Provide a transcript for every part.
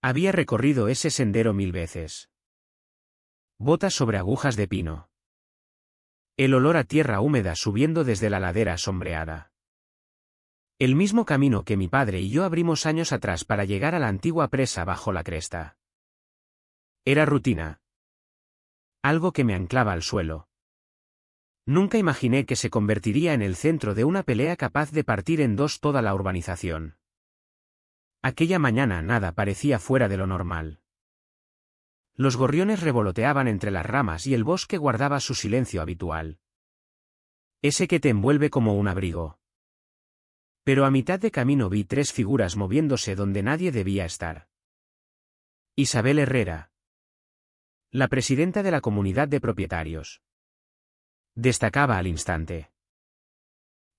Había recorrido ese sendero 1000 veces. Botas sobre agujas de pino. El olor a tierra húmeda subiendo desde la ladera sombreada. El mismo camino que mi padre y yo abrimos años atrás para llegar a la antigua presa bajo la cresta. Era rutina. Algo que me anclaba al suelo. Nunca imaginé que se convertiría en el centro de una pelea capaz de partir en dos toda la urbanización. Aquella mañana nada parecía fuera de lo normal. Los gorriones revoloteaban entre las ramas y el bosque guardaba su silencio habitual. Ese que te envuelve como un abrigo. Pero a mitad de camino vi 3 figuras moviéndose donde nadie debía estar. Isabel Herrera. La presidenta de la comunidad de propietarios. Destacaba al instante.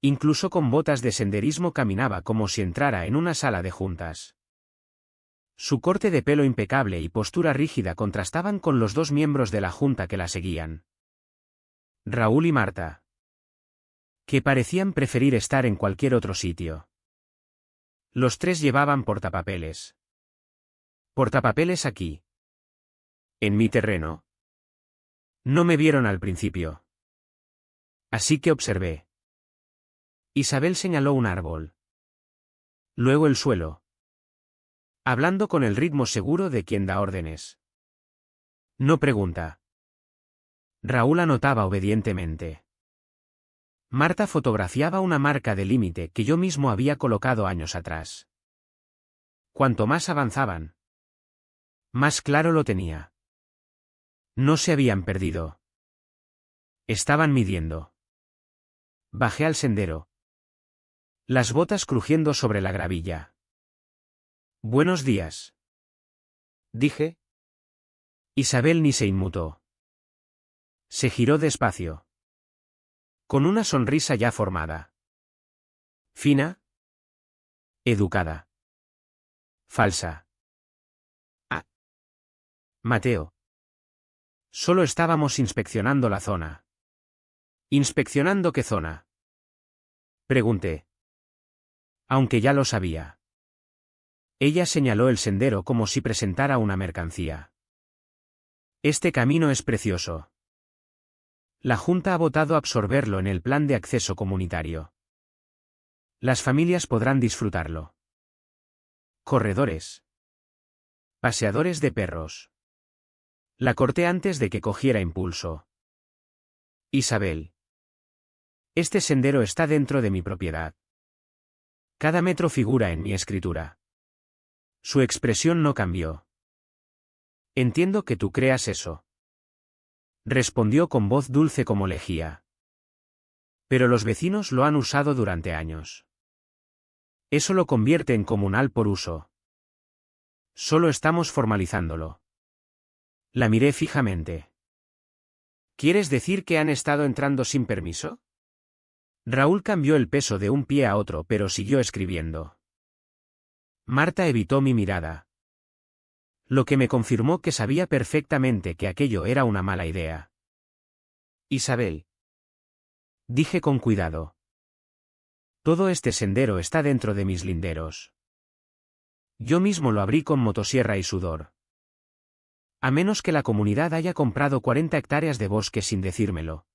Incluso con botas de senderismo caminaba como si entrara en una sala de juntas. Su corte de pelo impecable y postura rígida contrastaban con los 2 miembros de la junta que la seguían. Raúl y Marta. Que parecían preferir estar en cualquier otro sitio. Los 3 llevaban portapapeles. Portapapeles aquí. En mi terreno. No me vieron al principio. Así que observé. Isabel señaló un árbol. Luego el suelo. Hablando con el ritmo seguro de quien da órdenes. No pregunta. Raúl anotaba obedientemente. Marta fotografiaba una marca de límite que yo mismo había colocado años atrás. Cuanto más avanzaban, más claro lo tenía. No se habían perdido. Estaban midiendo. Bajé al sendero. Las botas crujiendo sobre la gravilla. Buenos días. Dije. Isabel ni se inmutó. Se giró despacio. Con una sonrisa ya formada. Fina. Educada. Falsa. Ah. Mateo. Solo estábamos inspeccionando la zona. ¿Inspeccionando qué zona? Pregunté. Aunque ya lo sabía. Ella señaló el sendero como si presentara una mercancía. Este camino es precioso. La Junta ha votado absorberlo en el plan de acceso comunitario. Las familias podrán disfrutarlo. Corredores. Paseadores de perros. La corté antes de que cogiera impulso. Isabel. Este sendero está dentro de mi propiedad. Cada metro figura en mi escritura. Su expresión no cambió. Entiendo que tú creas eso. Respondió con voz dulce como lejía. Pero los vecinos lo han usado durante años. Eso lo convierte en comunal por uso. Solo estamos formalizándolo. La miré fijamente. ¿Quieres decir que han estado entrando sin permiso? Raúl cambió el peso de un pie a otro pero siguió escribiendo. Marta evitó mi mirada. Lo que me confirmó que sabía perfectamente que aquello era una mala idea. Isabel. Dije con cuidado. Todo este sendero está dentro de mis linderos. Yo mismo lo abrí con motosierra y sudor. A menos que la comunidad haya comprado 40 hectáreas de bosque sin decírmelo.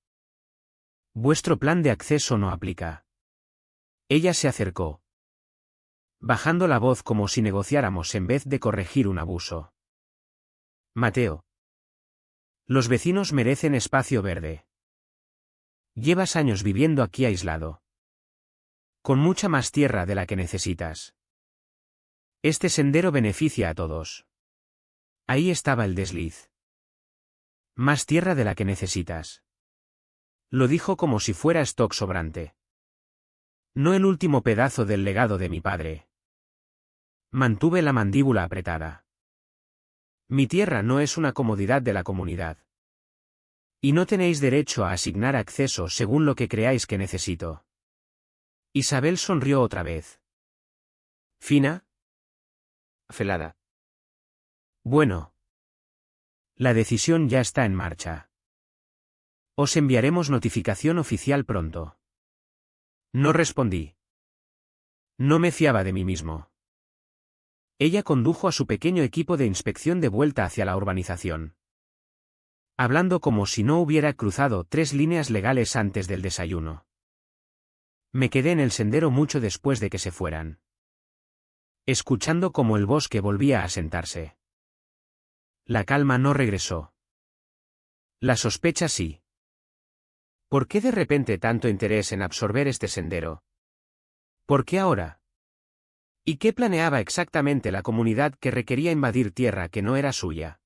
Vuestro plan de acceso no aplica. Ella se acercó. Bajando la voz como si negociáramos en vez de corregir un abuso. Mateo. Los vecinos merecen espacio verde. Llevas años viviendo aquí aislado. Con mucha más tierra de la que necesitas. Este sendero beneficia a todos. Ahí estaba el desliz. Más tierra de la que necesitas. Lo dijo como si fuera stock sobrante. No el último pedazo del legado de mi padre. Mantuve la mandíbula apretada. Mi tierra no es una comodidad de la comunidad. Y no tenéis derecho a asignar acceso según lo que creáis que necesito. Isabel sonrió otra vez. ¿Fina? Afelada. Bueno. La decisión ya está en marcha. Os enviaremos notificación oficial pronto. No respondí. No me fiaba de mí mismo. Ella condujo a su pequeño equipo de inspección de vuelta hacia la urbanización, hablando como si no hubiera cruzado 3 líneas legales antes del desayuno. Me quedé en el sendero mucho después de que se fueran, escuchando cómo el bosque volvía a sentarse. La calma no regresó. La sospecha sí. ¿Por qué de repente tanto interés en absorber este sendero? ¿Por qué ahora? ¿Y qué planeaba exactamente la comunidad que requería invadir tierra que no era suya?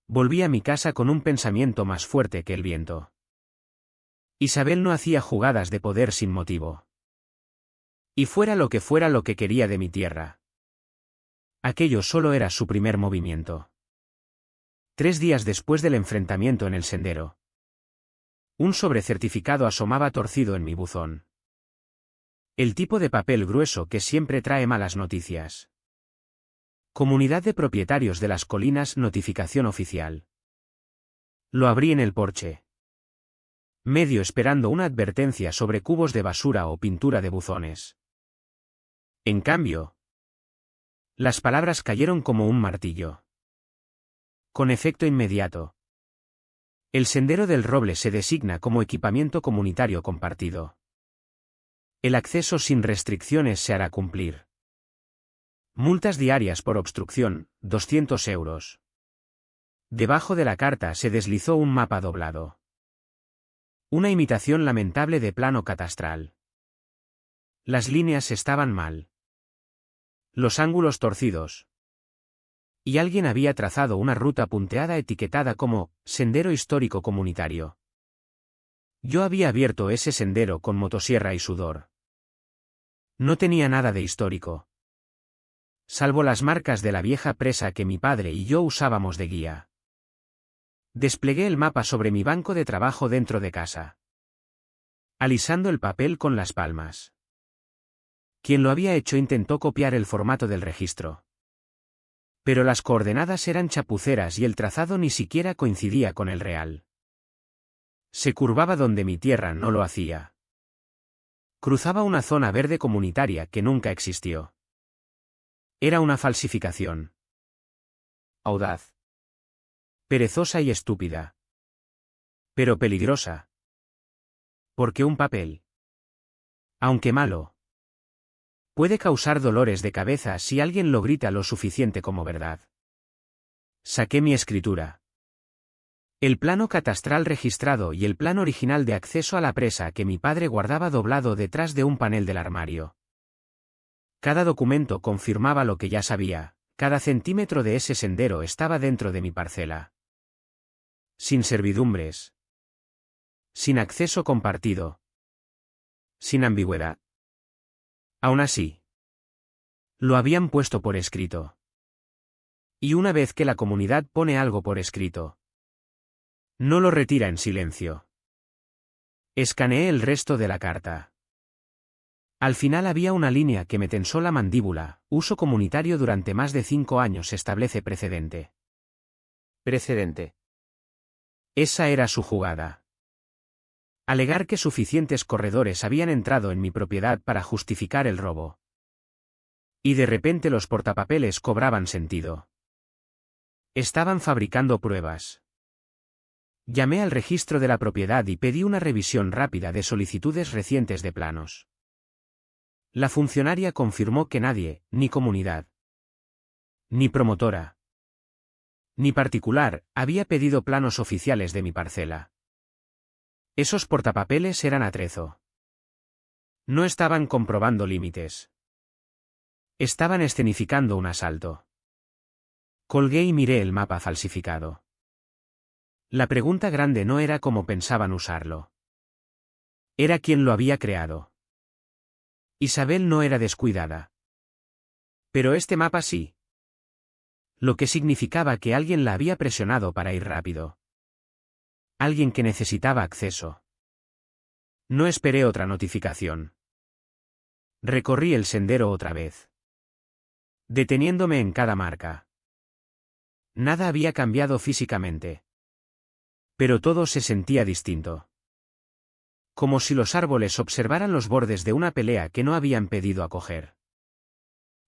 Volví a mi casa con un pensamiento más fuerte que el viento. Isabel no hacía jugadas de poder sin motivo. Y fuera lo que quería de mi tierra. Aquello solo era su primer movimiento. 3 días después del enfrentamiento en el sendero, un sobrecertificado asomaba torcido en mi buzón. El tipo de papel grueso que siempre trae malas noticias. Comunidad de Propietarios de las Colinas, notificación oficial. Lo abrí en el porche, medio esperando una advertencia sobre cubos de basura o pintura de buzones. En cambio, las palabras cayeron como un martillo. Con efecto inmediato. El Sendero del Roble se designa como equipamiento comunitario compartido. El acceso sin restricciones se hará cumplir. Multas diarias por obstrucción, 200 euros. Debajo de la carta se deslizó un mapa doblado. Una imitación lamentable de plano catastral. Las líneas estaban mal. Los ángulos torcidos. Y alguien había trazado una ruta punteada etiquetada como Sendero Histórico Comunitario. Yo había abierto ese sendero con motosierra y sudor. No tenía nada de histórico, salvo las marcas de la vieja presa que mi padre y yo usábamos de guía. Desplegué el mapa sobre mi banco de trabajo dentro de casa, alisando el papel con las palmas. Quien lo había hecho intentó copiar el formato del registro. Pero las coordenadas eran chapuceras y el trazado ni siquiera coincidía con el real. Se curvaba donde mi tierra no lo hacía. Cruzaba una zona verde comunitaria que nunca existió. Era una falsificación. Audaz. Perezosa y estúpida. Pero peligrosa. Porque un papel, aunque malo, puede causar dolores de cabeza si alguien lo grita lo suficiente como verdad. Saqué mi escritura. El plano catastral registrado y el plan original de acceso a la presa que mi padre guardaba doblado detrás de un panel del armario. Cada documento confirmaba lo que ya sabía, cada centímetro de ese sendero estaba dentro de mi parcela. Sin servidumbres. Sin acceso compartido. Sin ambigüedad. Aún así, lo habían puesto por escrito. Y una vez que la comunidad pone algo por escrito, no lo retira en silencio. Escaneé el resto de la carta. Al final había una línea que me tensó la mandíbula: uso comunitario durante más de 5 años establece precedente. Precedente. Esa era su jugada. Alegar que suficientes corredores habían entrado en mi propiedad para justificar el robo. Y de repente los portapapeles cobraban sentido. Estaban fabricando pruebas. Llamé al registro de la propiedad y pedí una revisión rápida de solicitudes recientes de planos. La funcionaria confirmó que nadie, ni comunidad, ni promotora, ni particular, había pedido planos oficiales de mi parcela. Esos portapapeles eran atrezo. No estaban comprobando límites. Estaban escenificando un asalto. Colgué y miré el mapa falsificado. La pregunta grande no era cómo pensaban usarlo. Era quién lo había creado. Isabel no era descuidada. Pero este mapa sí. Lo que significaba que alguien la había presionado para ir rápido. Alguien que necesitaba acceso. No esperé otra notificación. Recorrí el sendero otra vez, deteniéndome en cada marca. Nada había cambiado físicamente. Pero todo se sentía distinto. Como si los árboles observaran los bordes de una pelea que no habían pedido acoger.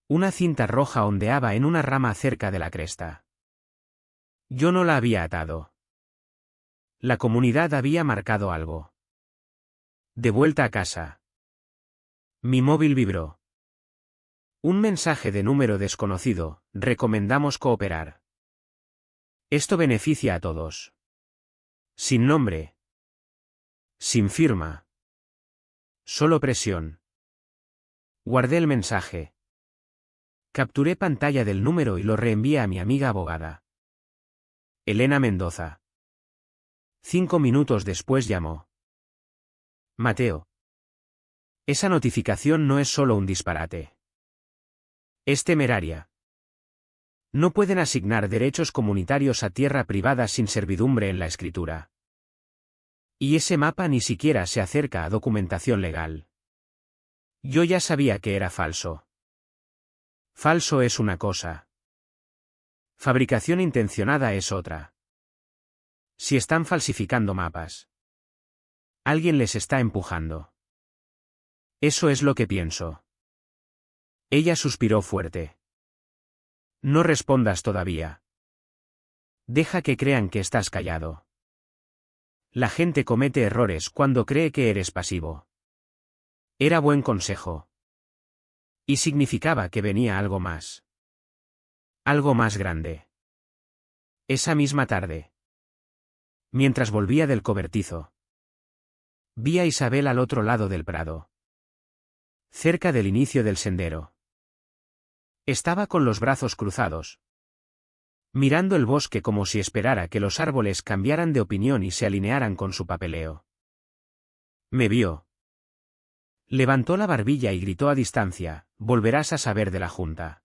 Una cinta roja ondeaba en una rama cerca de la cresta. Yo no la había atado. La comunidad había marcado algo. De vuelta a casa. Mi móvil vibró. Un mensaje de número desconocido: recomendamos cooperar. Esto beneficia a todos. Sin nombre. Sin firma. Solo presión. Guardé el mensaje. Capturé pantalla del número y lo reenvié a mi amiga abogada. Elena Mendoza. 5 minutos después llamó. Mateo. Esa notificación no es solo un disparate. Es temeraria. No pueden asignar derechos comunitarios a tierra privada sin servidumbre en la escritura. Y ese mapa ni siquiera se acerca a documentación legal. Yo ya sabía que era falso. Falso es una cosa. Fabricación intencionada es otra. Si están falsificando mapas, alguien les está empujando. Eso es lo que pienso. Ella suspiró fuerte. No respondas todavía. Deja que crean que estás callado. La gente comete errores cuando cree que eres pasivo. Era buen consejo. Y significaba que venía algo más. Algo más grande. Esa misma tarde, mientras volvía del cobertizo, vi a Isabel al otro lado del prado, cerca del inicio del sendero. Estaba con los brazos cruzados, mirando el bosque como si esperara que los árboles cambiaran de opinión y se alinearan con su papeleo. Me vio. Levantó la barbilla y gritó a distancia: volverás a saber de la Junta.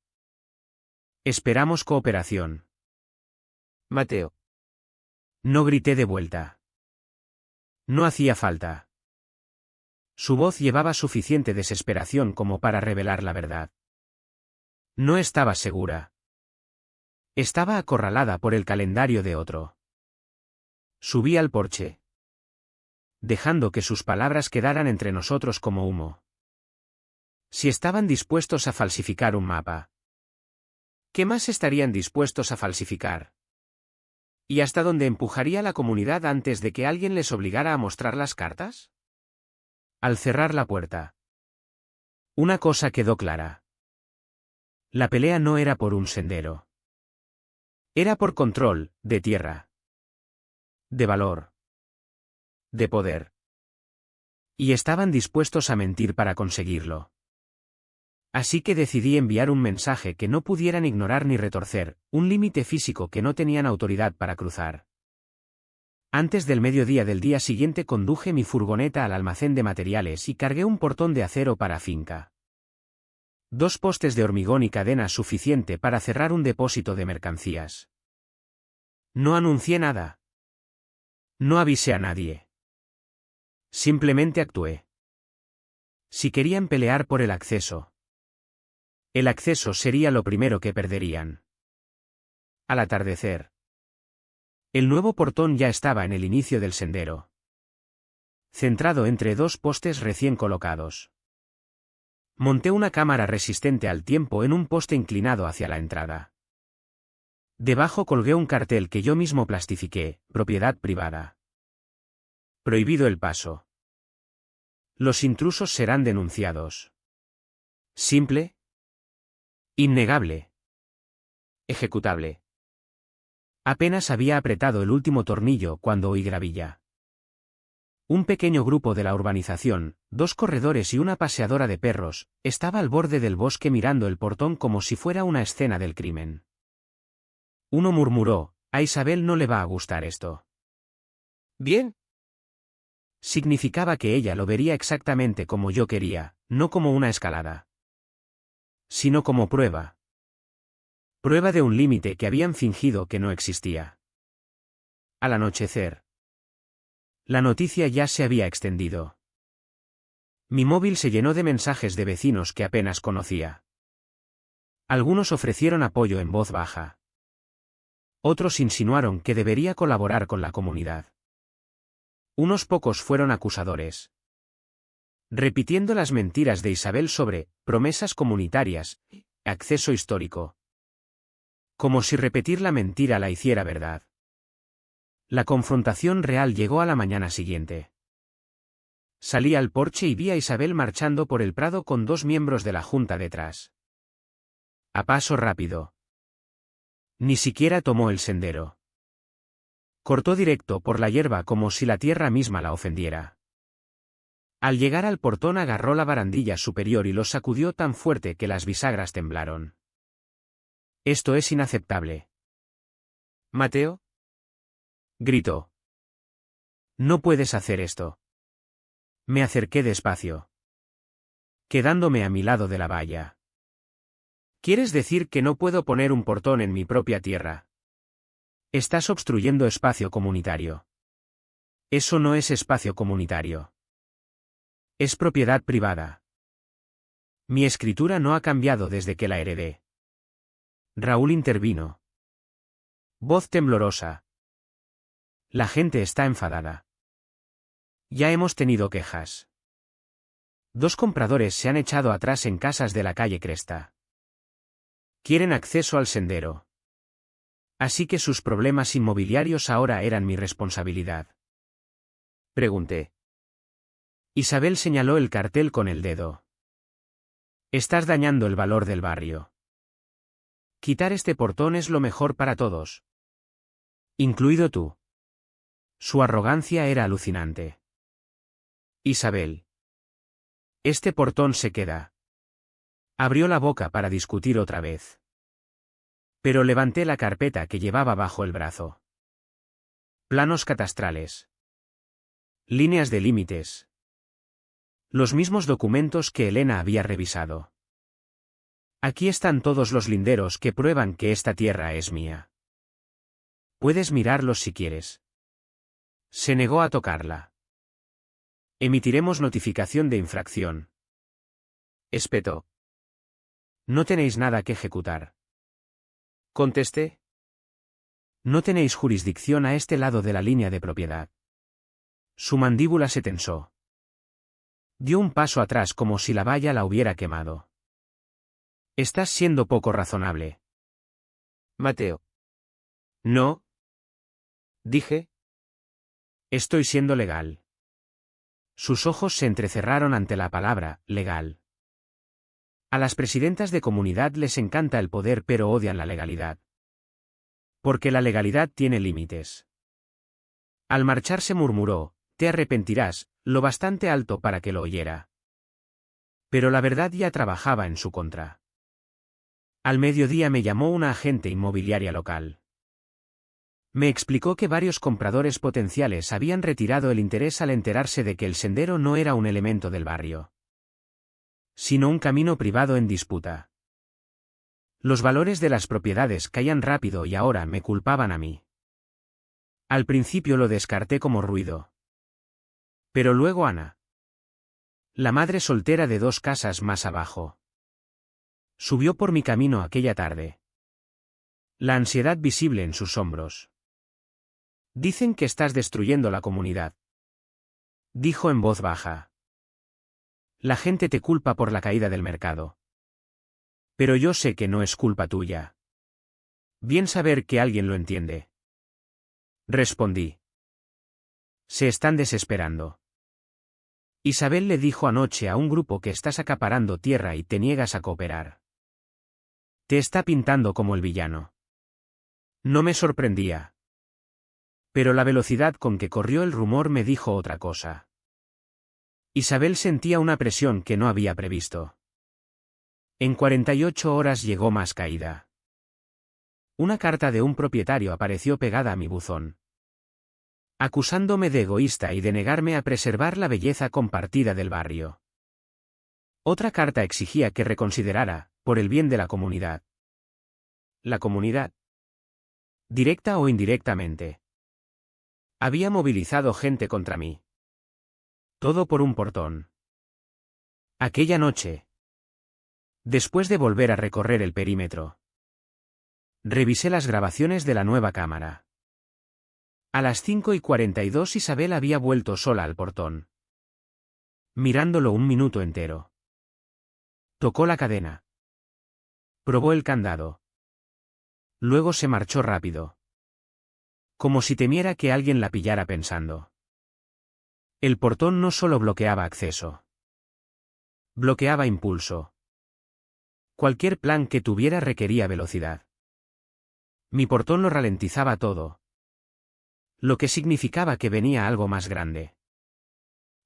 Esperamos cooperación. Mateo. No grité de vuelta. No hacía falta. Su voz llevaba suficiente desesperación como para revelar la verdad. No estaba segura. Estaba acorralada por el calendario de otro. Subí al porche, dejando que sus palabras quedaran entre nosotros como humo. Si estaban dispuestos a falsificar un mapa, ¿qué más estarían dispuestos a falsificar? ¿Y hasta dónde empujaría la comunidad antes de que alguien les obligara a mostrar las cartas? Al cerrar la puerta, una cosa quedó clara. La pelea no era por un sendero. Era por control, de tierra. De valor. De poder. Y estaban dispuestos a mentir para conseguirlo. Así que decidí enviar un mensaje que no pudieran ignorar ni retorcer, un límite físico que no tenían autoridad para cruzar. Antes del mediodía del día siguiente conduje mi furgoneta al almacén de materiales y cargué un portón de acero para finca. 2 postes de hormigón y cadena suficiente para cerrar un depósito de mercancías. No anuncié nada. No avisé a nadie. Simplemente actué. Si querían pelear por el acceso sería lo primero que perderían. Al atardecer, el nuevo portón ya estaba en el inicio del sendero, centrado entre 2 postes recién colocados. Monté una cámara resistente al tiempo en un poste inclinado hacia la entrada. Debajo colgué un cartel que yo mismo plastifiqué: propiedad privada. Prohibido el paso. Los intrusos serán denunciados. Simple. Innegable. Ejecutable. Apenas había apretado el último tornillo cuando oí gravilla. Un pequeño grupo de la urbanización, 2 corredores y una paseadora de perros, estaba al borde del bosque mirando el portón como si fuera una escena del crimen. Uno murmuró: a Isabel no le va a gustar esto. Bien. Significaba que ella lo vería exactamente como yo quería, no como una escalada, sino como prueba. Prueba de un límite que habían fingido que no existía. Al anochecer, la noticia ya se había extendido. Mi móvil se llenó de mensajes de vecinos que apenas conocía. Algunos ofrecieron apoyo en voz baja. Otros insinuaron que debería colaborar con la comunidad. Unos pocos fueron acusadores, repitiendo las mentiras de Isabel sobre promesas comunitarias acceso histórico. Como si repetir la mentira la hiciera verdad. La confrontación real llegó a la mañana siguiente. Salí al porche y vi a Isabel marchando por el prado con 2 miembros de la junta detrás. A paso rápido. Ni siquiera tomó el sendero. Cortó directo por la hierba como si la tierra misma la ofendiera. Al llegar al portón agarró la barandilla superior y lo sacudió tan fuerte que las bisagras temblaron. Esto es inaceptable. Mateo, gritó. No puedes hacer esto. Me acerqué despacio, quedándome a mi lado de la valla. ¿Quieres decir que no puedo poner un portón en mi propia tierra? Estás obstruyendo espacio comunitario. Eso no es espacio comunitario. Es propiedad privada. Mi escritura no ha cambiado desde que la heredé. Raúl intervino. Voz temblorosa. La gente está enfadada. Ya hemos tenido quejas. 2 compradores se han echado atrás en casas de la calle Cresta. Quieren acceso al sendero. Así que sus problemas inmobiliarios ahora eran mi responsabilidad. Pregunté. Isabel señaló el cartel con el dedo. Estás dañando el valor del barrio. Quitar este portón es lo mejor para todos. Incluido tú. Su arrogancia era alucinante. Isabel. Este portón se queda. Abrió la boca para discutir otra vez. Pero levanté la carpeta que llevaba bajo el brazo. Planos catastrales. Líneas de límites. Los mismos documentos que Elena había revisado. Aquí están todos los linderos que prueban que esta tierra es mía. Puedes mirarlos si quieres. Se negó a tocarla. Emitiremos notificación de infracción. Espetó. No tenéis nada que ejecutar. Contesté. No tenéis jurisdicción a este lado de la línea de propiedad. Su mandíbula se tensó. Dio un paso atrás como si la valla la hubiera quemado. Estás siendo poco razonable. Mateo. No. Dije. Estoy siendo legal. Sus ojos se entrecerraron ante la palabra, legal. A las presidentas de comunidad les encanta el poder pero odian la legalidad. Porque la legalidad tiene límites. Al marcharse murmuró, te arrepentirás, lo bastante alto para que lo oyera. Pero la verdad ya trabajaba en su contra. Al mediodía me llamó una agente inmobiliaria local. Me explicó que varios compradores potenciales habían retirado el interés al enterarse de que el sendero no era un elemento del barrio, sino un camino privado en disputa. Los valores de las propiedades caían rápido y ahora me culpaban a mí. Al principio lo descarté como ruido. Pero luego Ana, la madre soltera de 2 casas más abajo, subió por mi camino aquella tarde. La ansiedad visible en sus hombros. Dicen que estás destruyendo la comunidad. Dijo en voz baja. La gente te culpa por la caída del mercado. Pero yo sé que no es culpa tuya. Bien saber que alguien lo entiende. Respondí. Se están desesperando. Isabel le dijo anoche a un grupo que estás acaparando tierra y te niegas a cooperar. Te está pintando como el villano. No me sorprendía. Pero la velocidad con que corrió el rumor me dijo otra cosa. Isabel sentía una presión que no había previsto. En 48 horas llegó más caída. Una carta de un propietario apareció pegada a mi buzón, acusándome de egoísta y de negarme a preservar la belleza compartida del barrio. Otra carta exigía que reconsiderara, por el bien de la comunidad. La comunidad, directa o indirectamente, había movilizado gente contra mí. Todo por un portón. Aquella noche, después de volver a recorrer el perímetro, revisé las grabaciones de la nueva cámara. A las 5:42 Isabel había vuelto sola al portón, mirándolo un minuto entero. Tocó la cadena. Probó el candado. Luego se marchó rápido. Como si temiera que alguien la pillara pensando. El portón no solo bloqueaba acceso. Bloqueaba impulso. Cualquier plan que tuviera requería velocidad. Mi portón lo ralentizaba todo. Lo que significaba que venía algo más grande.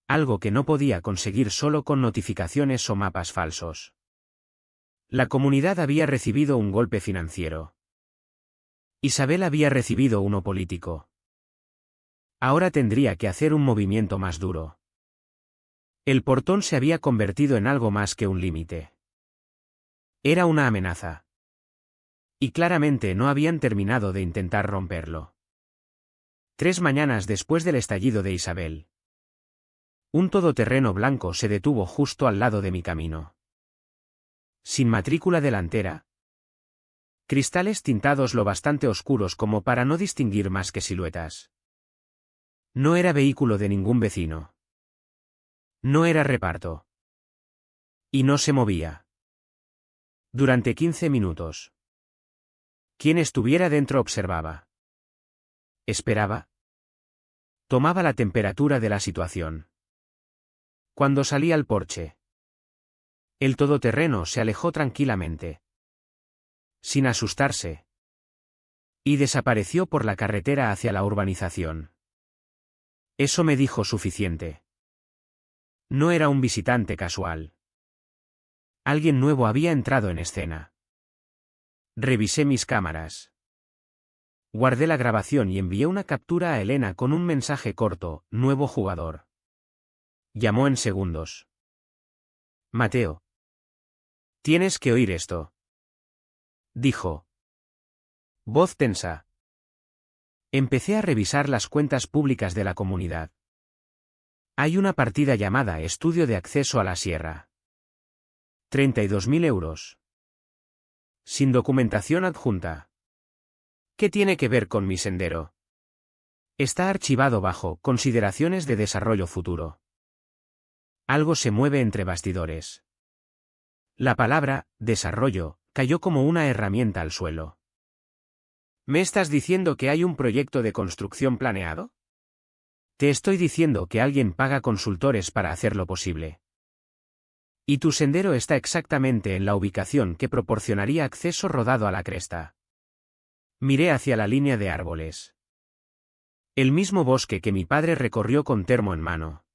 Algo que no podía conseguir solo con notificaciones o mapas falsos. La comunidad había recibido un golpe financiero. Isabel había recibido uno político. Ahora tendría que hacer un movimiento más duro. El portón se había convertido en algo más que un límite. Era una amenaza. Y claramente no habían terminado de intentar romperlo. 3 mañanas después del estallido de Isabel. Un todoterreno blanco se detuvo justo al lado de mi camino. Sin matrícula delantera. Cristales tintados lo bastante oscuros como para no distinguir más que siluetas. No era vehículo de ningún vecino. No era reparto. Y no se movía. Durante 15 minutos. Quien estuviera dentro observaba. Esperaba. Tomaba la temperatura de la situación. Cuando salí al porche. El todoterreno se alejó tranquilamente. Sin asustarse. Y desapareció por la carretera hacia la urbanización. Eso me dijo suficiente. No era un visitante casual. Alguien nuevo había entrado en escena. Revisé mis cámaras. Guardé la grabación y envié una captura a Elena con un mensaje corto: nuevo jugador. Llamó en segundos. Mateo. Tienes que oír esto. Dijo. Voz tensa. Empecé a revisar las cuentas públicas de la comunidad. Hay una partida llamada Estudio de Acceso a la Sierra. 32.000 euros. Sin documentación adjunta. ¿Qué tiene que ver con mi sendero? Está archivado bajo consideraciones de desarrollo futuro. Algo se mueve entre bastidores. La palabra desarrollo cayó como una herramienta al suelo. ¿Me estás diciendo que hay un proyecto de construcción planeado? Te estoy diciendo que alguien paga consultores para hacerlo posible. Y tu sendero está exactamente en la ubicación que proporcionaría acceso rodado a la cresta. Miré hacia la línea de árboles. El mismo bosque que mi padre recorrió con termo en mano.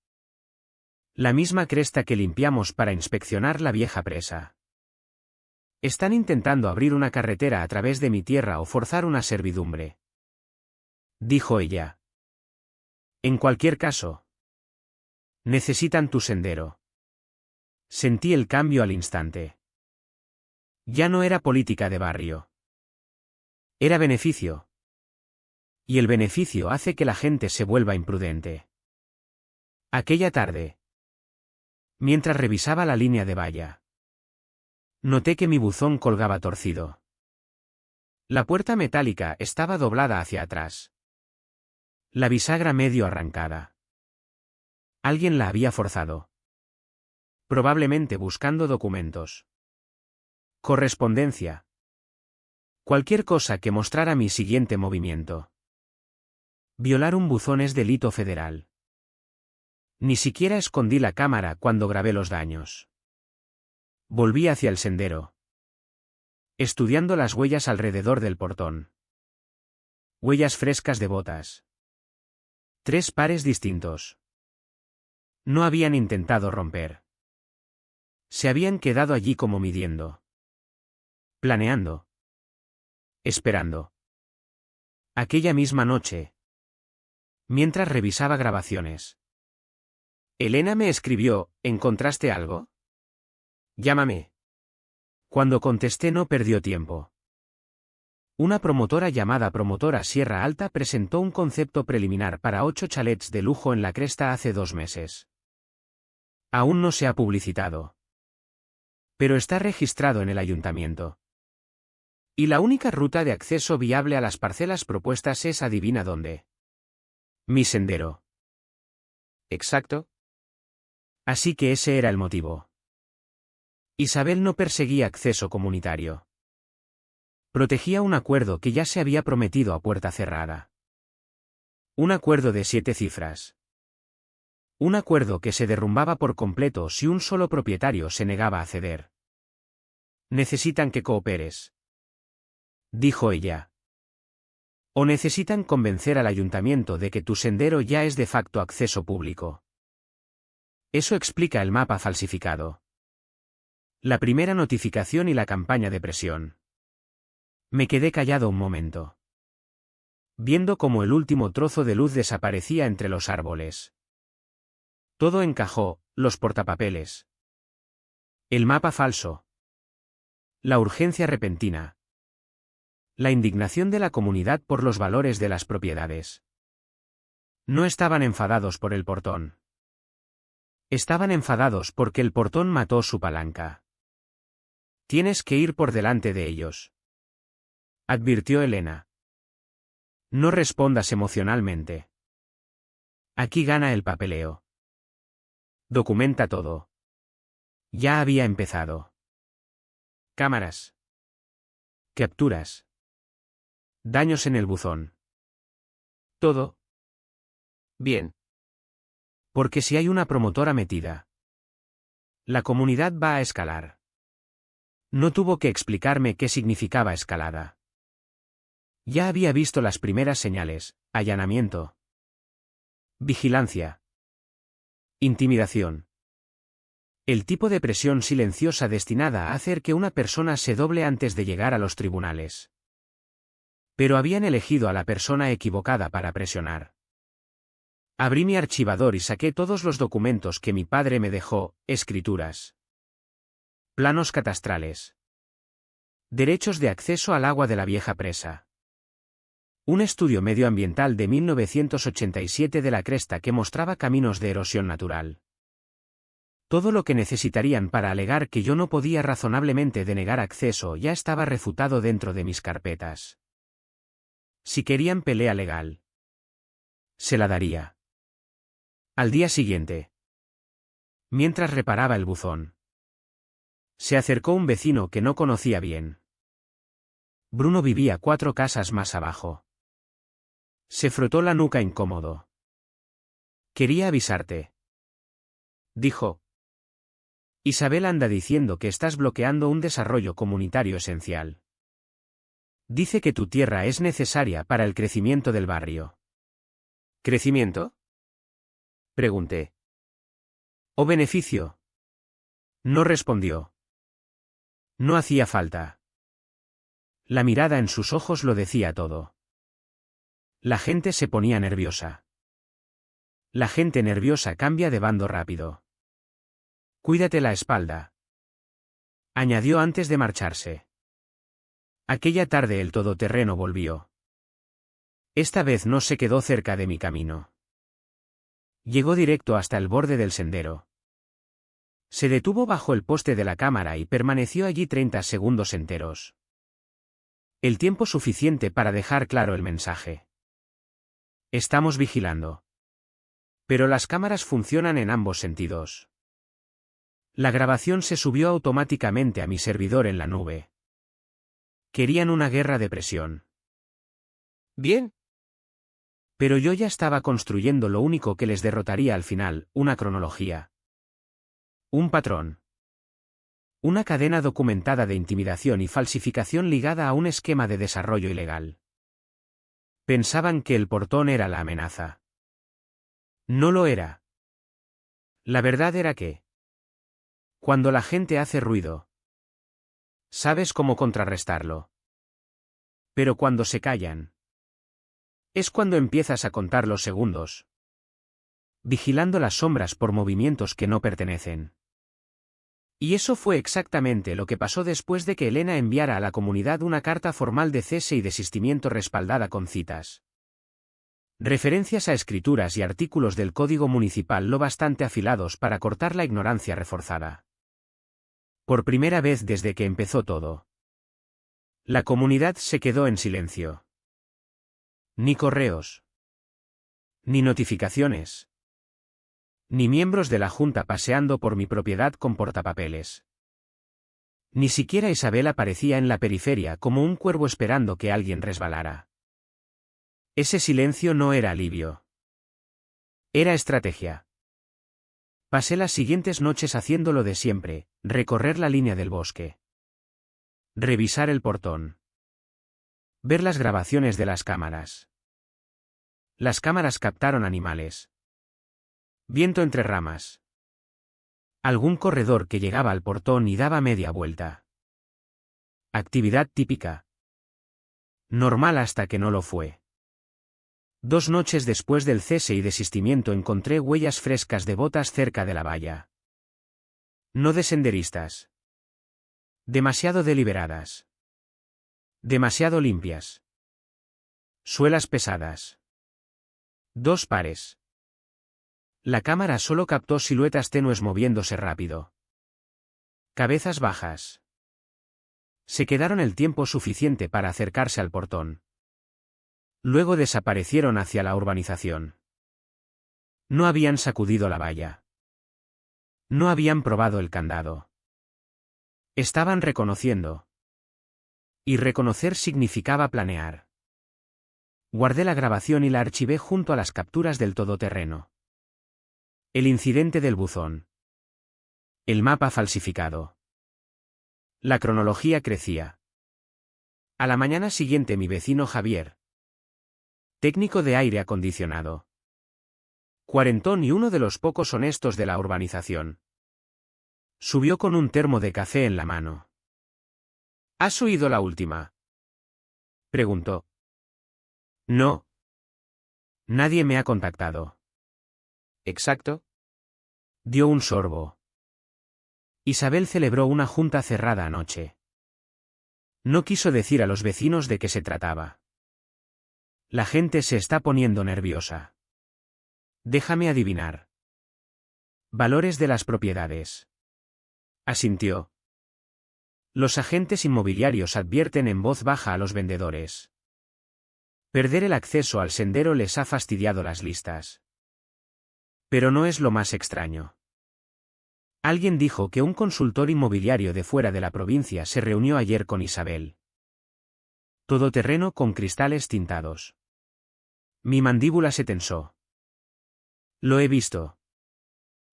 La misma cresta que limpiamos para inspeccionar la vieja presa. Están intentando abrir una carretera a través de mi tierra o forzar una servidumbre. Dijo ella. En cualquier caso. Necesitan tu sendero. Sentí el cambio al instante. Ya no era política de barrio. Era beneficio. Y el beneficio hace que la gente se vuelva imprudente. Aquella tarde. Mientras revisaba la línea de valla. Noté que mi buzón colgaba torcido. La puerta metálica estaba doblada hacia atrás. La bisagra medio arrancada. Alguien la había forzado. Probablemente buscando documentos. Correspondencia. Cualquier cosa que mostrara mi siguiente movimiento. Violar un buzón es delito federal. Ni siquiera escondí la cámara cuando grabé los daños. Volví hacia el sendero. Estudiando las huellas alrededor del portón. Huellas frescas de botas. 3 pares distintos. No habían intentado romper. Se habían quedado allí como midiendo. Planeando. Esperando. Aquella misma noche. Mientras revisaba grabaciones. Elena me escribió: ¿encontraste algo? Llámame. Cuando contesté no perdió tiempo. Una promotora llamada Promotora Sierra Alta presentó un concepto preliminar para 8 chalets de lujo en la cresta hace 2 meses. Aún no se ha publicitado. Pero está registrado en el ayuntamiento. Y la única ruta de acceso viable a las parcelas propuestas es adivina dónde. Mi sendero. Exacto. Así que ese era el motivo. Isabel no perseguía acceso comunitario. Protegía un acuerdo que ya se había prometido a puerta cerrada. Un acuerdo de 7 cifras. Un acuerdo que se derrumbaba por completo si un solo propietario se negaba a ceder. Necesitan que cooperes, dijo ella. O necesitan convencer al ayuntamiento de que tu sendero ya es de facto acceso público. Eso explica el mapa falsificado. La primera notificación y la campaña de presión. Me quedé callado un momento, viendo cómo el último trozo de luz desaparecía entre los árboles. Todo encajó, los portapapeles. El mapa falso. La urgencia repentina. La indignación de la comunidad por los valores de las propiedades. No estaban enfadados por el portón. Estaban enfadados porque el portón mató su palanca. Tienes que ir por delante de ellos, advirtió Elena. No respondas emocionalmente. Aquí gana el papeleo. Documenta todo. Ya había empezado. Cámaras. Capturas. Daños en el buzón. Todo. Bien. Porque si hay una promotora metida, la comunidad va a escalar. No tuvo que explicarme qué significaba escalada. Ya había visto las primeras señales: allanamiento, vigilancia, intimidación. El tipo de presión silenciosa destinada a hacer que una persona se doble antes de llegar a los tribunales. Pero habían elegido a la persona equivocada para presionar. Abrí mi archivador y saqué todos los documentos que mi padre me dejó: escrituras, planos catastrales, derechos de acceso al agua de la vieja presa, un estudio medioambiental de 1987 de la cresta que mostraba caminos de erosión natural. Todo lo que necesitarían para alegar que yo no podía razonablemente denegar acceso ya estaba refutado dentro de mis carpetas. Si querían pelea legal, se la daría. Al día siguiente, mientras reparaba el buzón, se acercó un vecino que no conocía bien. Bruno vivía 4 casas más abajo. Se frotó la nuca incómodo. Quería avisarte, dijo. Isabel anda diciendo que estás bloqueando un desarrollo comunitario esencial. Dice que tu tierra es necesaria para el crecimiento del barrio. ¿Crecimiento?, pregunté. ¿O beneficio? No respondió. No hacía falta. La mirada en sus ojos lo decía todo. La gente se ponía nerviosa. La gente nerviosa cambia de bando rápido. Cuídate la espalda, añadió antes de marcharse. Aquella tarde el todoterreno volvió. Esta vez no se quedó cerca de mi camino. Llegó directo hasta el borde del sendero. Se detuvo bajo el poste de la cámara y permaneció allí 30 segundos enteros. El tiempo suficiente para dejar claro el mensaje. Estamos vigilando. Pero las cámaras funcionan en ambos sentidos. La grabación se subió automáticamente a mi servidor en la nube. Querían una guerra de presión. Bien. Pero yo ya estaba construyendo lo único que les derrotaría al final: una cronología. Un patrón. Una cadena documentada de intimidación y falsificación ligada a un esquema de desarrollo ilegal. Pensaban que el portón era la amenaza. No lo era. La verdad era que, cuando la gente hace ruido, sabes cómo contrarrestarlo. Pero cuando se callan, es cuando empiezas a contar los segundos, vigilando las sombras por movimientos que no pertenecen. Y eso fue exactamente lo que pasó después de que Elena enviara a la comunidad una carta formal de cese y desistimiento respaldada con citas, referencias a escrituras y artículos del Código Municipal lo bastante afilados para cortar la ignorancia reforzada. Por primera vez desde que empezó todo, la comunidad se quedó en silencio. Ni correos, ni notificaciones, ni miembros de la junta paseando por mi propiedad con portapapeles. Ni siquiera Isabel aparecía en la periferia como un cuervo esperando que alguien resbalara. Ese silencio no era alivio. Era estrategia. Pasé las siguientes noches haciendo lo de siempre, recorrer la línea del bosque. Revisar el portón. Ver las grabaciones de las cámaras. Las cámaras captaron animales. Viento entre ramas. Algún corredor que llegaba al portón y daba media vuelta. Actividad típica. Normal hasta que no lo fue. 2 noches después del cese y desistimiento encontré huellas frescas de botas cerca de la valla. No de senderistas. Demasiado deliberadas. Demasiado limpias. Suelas pesadas. 2 pares. La cámara solo captó siluetas tenues moviéndose rápido. Cabezas bajas. Se quedaron el tiempo suficiente para acercarse al portón. Luego desaparecieron hacia la urbanización. No habían sacudido la valla. No habían probado el candado. Estaban reconociendo. Y reconocer significaba planear. Guardé la grabación y la archivé junto a las capturas del todoterreno. El incidente del buzón. El mapa falsificado. La cronología crecía. A la mañana siguiente mi vecino Javier, técnico de aire acondicionado, cuarentón y uno de los pocos honestos de la urbanización, subió con un termo de café en la mano. ¿Has oído la última?, preguntó. No. Nadie me ha contactado. ¿Exacto? Dio un sorbo. Isabel celebró una junta cerrada anoche. No quiso decir a los vecinos de qué se trataba. La gente se está poniendo nerviosa. Déjame adivinar. Valores de las propiedades. Asintió. Los agentes inmobiliarios advierten en voz baja a los vendedores. Perder el acceso al sendero les ha fastidiado las listas. Pero no es lo más extraño. Alguien dijo que un consultor inmobiliario de fuera de la provincia se reunió ayer con Isabel. Todoterreno con cristales tintados. Mi mandíbula se tensó. Lo he visto.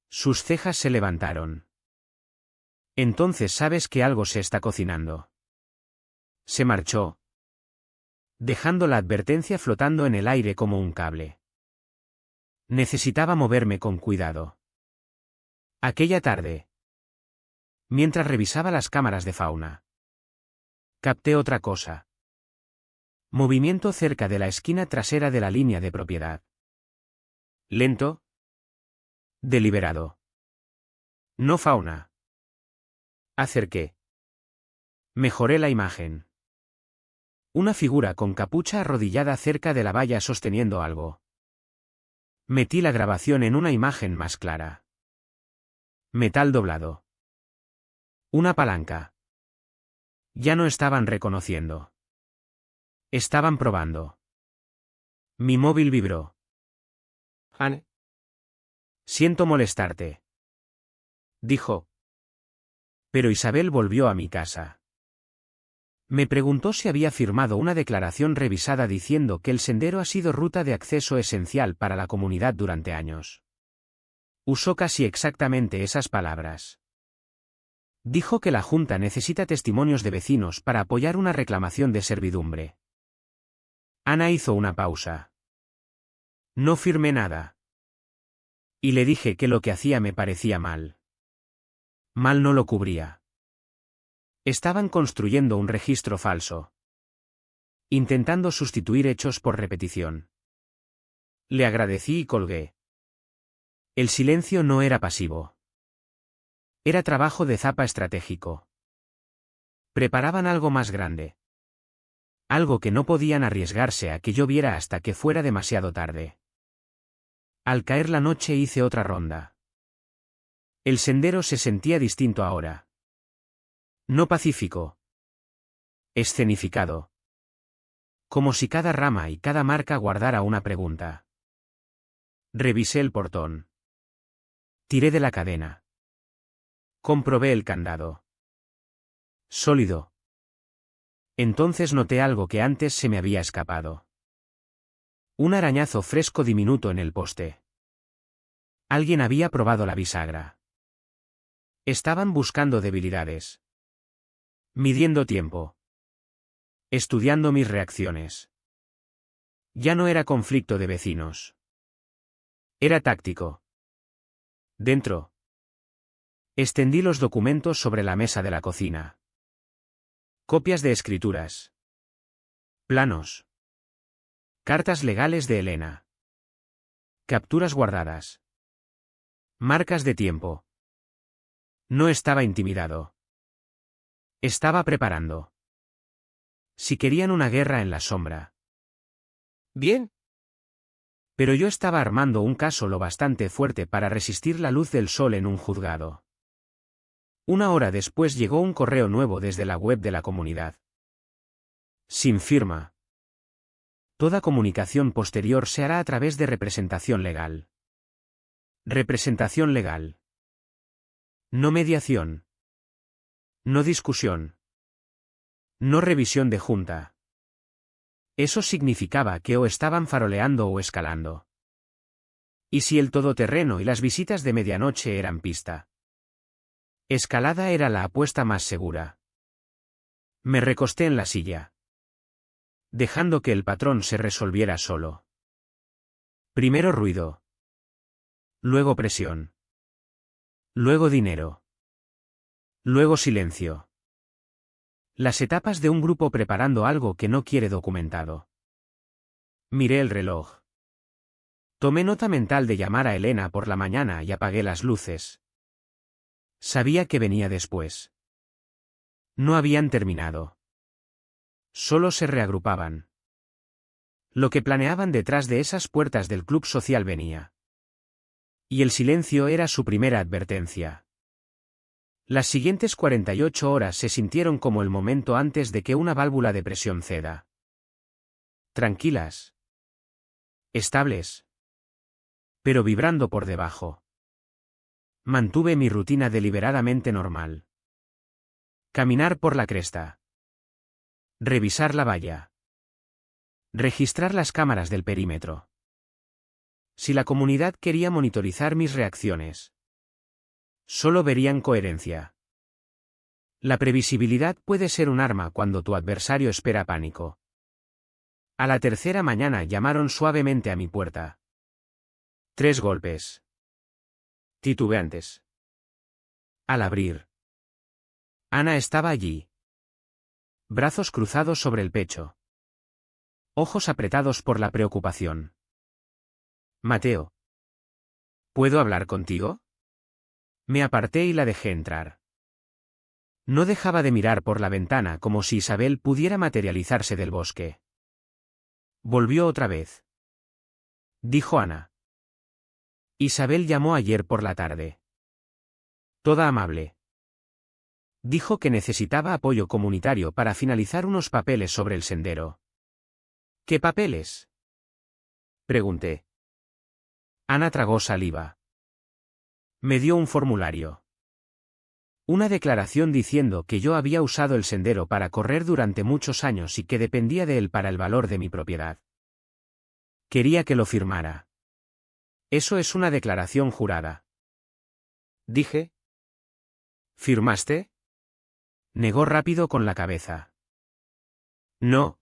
Sus cejas se levantaron. Entonces sabes que algo se está cocinando. Se marchó, dejando la advertencia flotando en el aire como un cable. Necesitaba moverme con cuidado. Aquella tarde, mientras revisaba las cámaras de fauna, capté otra cosa. Movimiento cerca de la esquina trasera de la línea de propiedad. Lento. Deliberado. No fauna. Acerqué. Mejoré la imagen. Una figura con capucha arrodillada cerca de la valla sosteniendo algo. Metí la grabación en una imagen más clara. Metal doblado. Una palanca. Ya no estaban reconociendo. Estaban probando. Mi móvil vibró. Anne. Siento molestarte, dijo. Pero Isabel volvió a mi casa. Me preguntó si había firmado una declaración revisada diciendo que el sendero ha sido ruta de acceso esencial para la comunidad durante años. Usó casi exactamente esas palabras. Dijo que la Junta necesita testimonios de vecinos para apoyar una reclamación de servidumbre. Ana hizo una pausa. No firmé nada. Y le dije que lo que hacía me parecía mal. Mal no lo cubría. Estaban construyendo un registro falso. Intentando sustituir hechos por repetición. Le agradecí y colgué. El silencio no era pasivo. Era trabajo de zapa estratégico. Preparaban algo más grande. Algo que no podían arriesgarse a que yo viera hasta que fuera demasiado tarde. Al caer la noche hice otra ronda. El sendero se sentía distinto ahora. No pacífico. Escenificado. Como si cada rama y cada marca guardara una pregunta. Revisé el portón. Tiré de la cadena. Comprobé el candado. Sólido. Entonces noté algo que antes se me había escapado. Un arañazo fresco diminuto en el poste. Alguien había probado la bisagra. Estaban buscando debilidades. Midiendo tiempo. Estudiando mis reacciones. Ya no era conflicto de vecinos. Era táctico. Dentro. Extendí los documentos sobre la mesa de la cocina. Copias de escrituras. Planos. Cartas legales de Elena. Capturas guardadas. Marcas de tiempo. No estaba intimidado. Estaba preparando. Si querían una guerra en la sombra. Bien. Pero yo estaba armando un caso lo bastante fuerte para resistir la luz del sol en un juzgado. Una hora después llegó un correo nuevo desde la web de la comunidad. Sin firma. Toda comunicación posterior se hará a través de representación legal. Representación legal. No mediación. No discusión. No revisión de junta. Eso significaba que o estaban faroleando o escalando. ¿Y si el todoterreno y las visitas de medianoche eran pista? Escalada era la apuesta más segura. Me recosté en la silla. Dejando que el patrón se resolviera solo. Primero ruido. Luego presión. Luego dinero. Luego silencio. Las etapas de un grupo preparando algo que no quiere documentado. Miré el reloj. Tomé nota mental de llamar a Elena por la mañana y apagué las luces. Sabía que venía después. No habían terminado. Solo se reagrupaban. Lo que planeaban detrás de esas puertas del club social venía. Y el silencio era su primera advertencia. Las siguientes 48 horas se sintieron como el momento antes de que una válvula de presión ceda. Tranquilas. Estables. Pero vibrando por debajo. Mantuve mi rutina deliberadamente normal. Caminar por la cresta. Revisar la valla. Registrar las cámaras del perímetro. Si la comunidad quería monitorizar mis reacciones, solo verían coherencia. La previsibilidad puede ser un arma cuando tu adversario espera pánico. A la tercera mañana llamaron suavemente a mi puerta. 3 golpes. Titubeantes. Al abrir. Ana estaba allí. Brazos cruzados sobre el pecho. Ojos apretados por la preocupación. Mateo. ¿Puedo hablar contigo? Me aparté y la dejé entrar. No dejaba de mirar por la ventana como si Isabel pudiera materializarse del bosque. Volvió otra vez. Dijo Ana. Isabel llamó ayer por la tarde. Toda amable. Dijo que necesitaba apoyo comunitario para finalizar unos papeles sobre el sendero. ¿Qué papeles? Pregunté. Ana tragó saliva. Me dio un formulario. Una declaración diciendo que yo había usado el sendero para correr durante muchos años y que dependía de él para el valor de mi propiedad. Quería que lo firmara. Eso es una declaración jurada. Dije. ¿Firmaste? Negó rápido con la cabeza. No.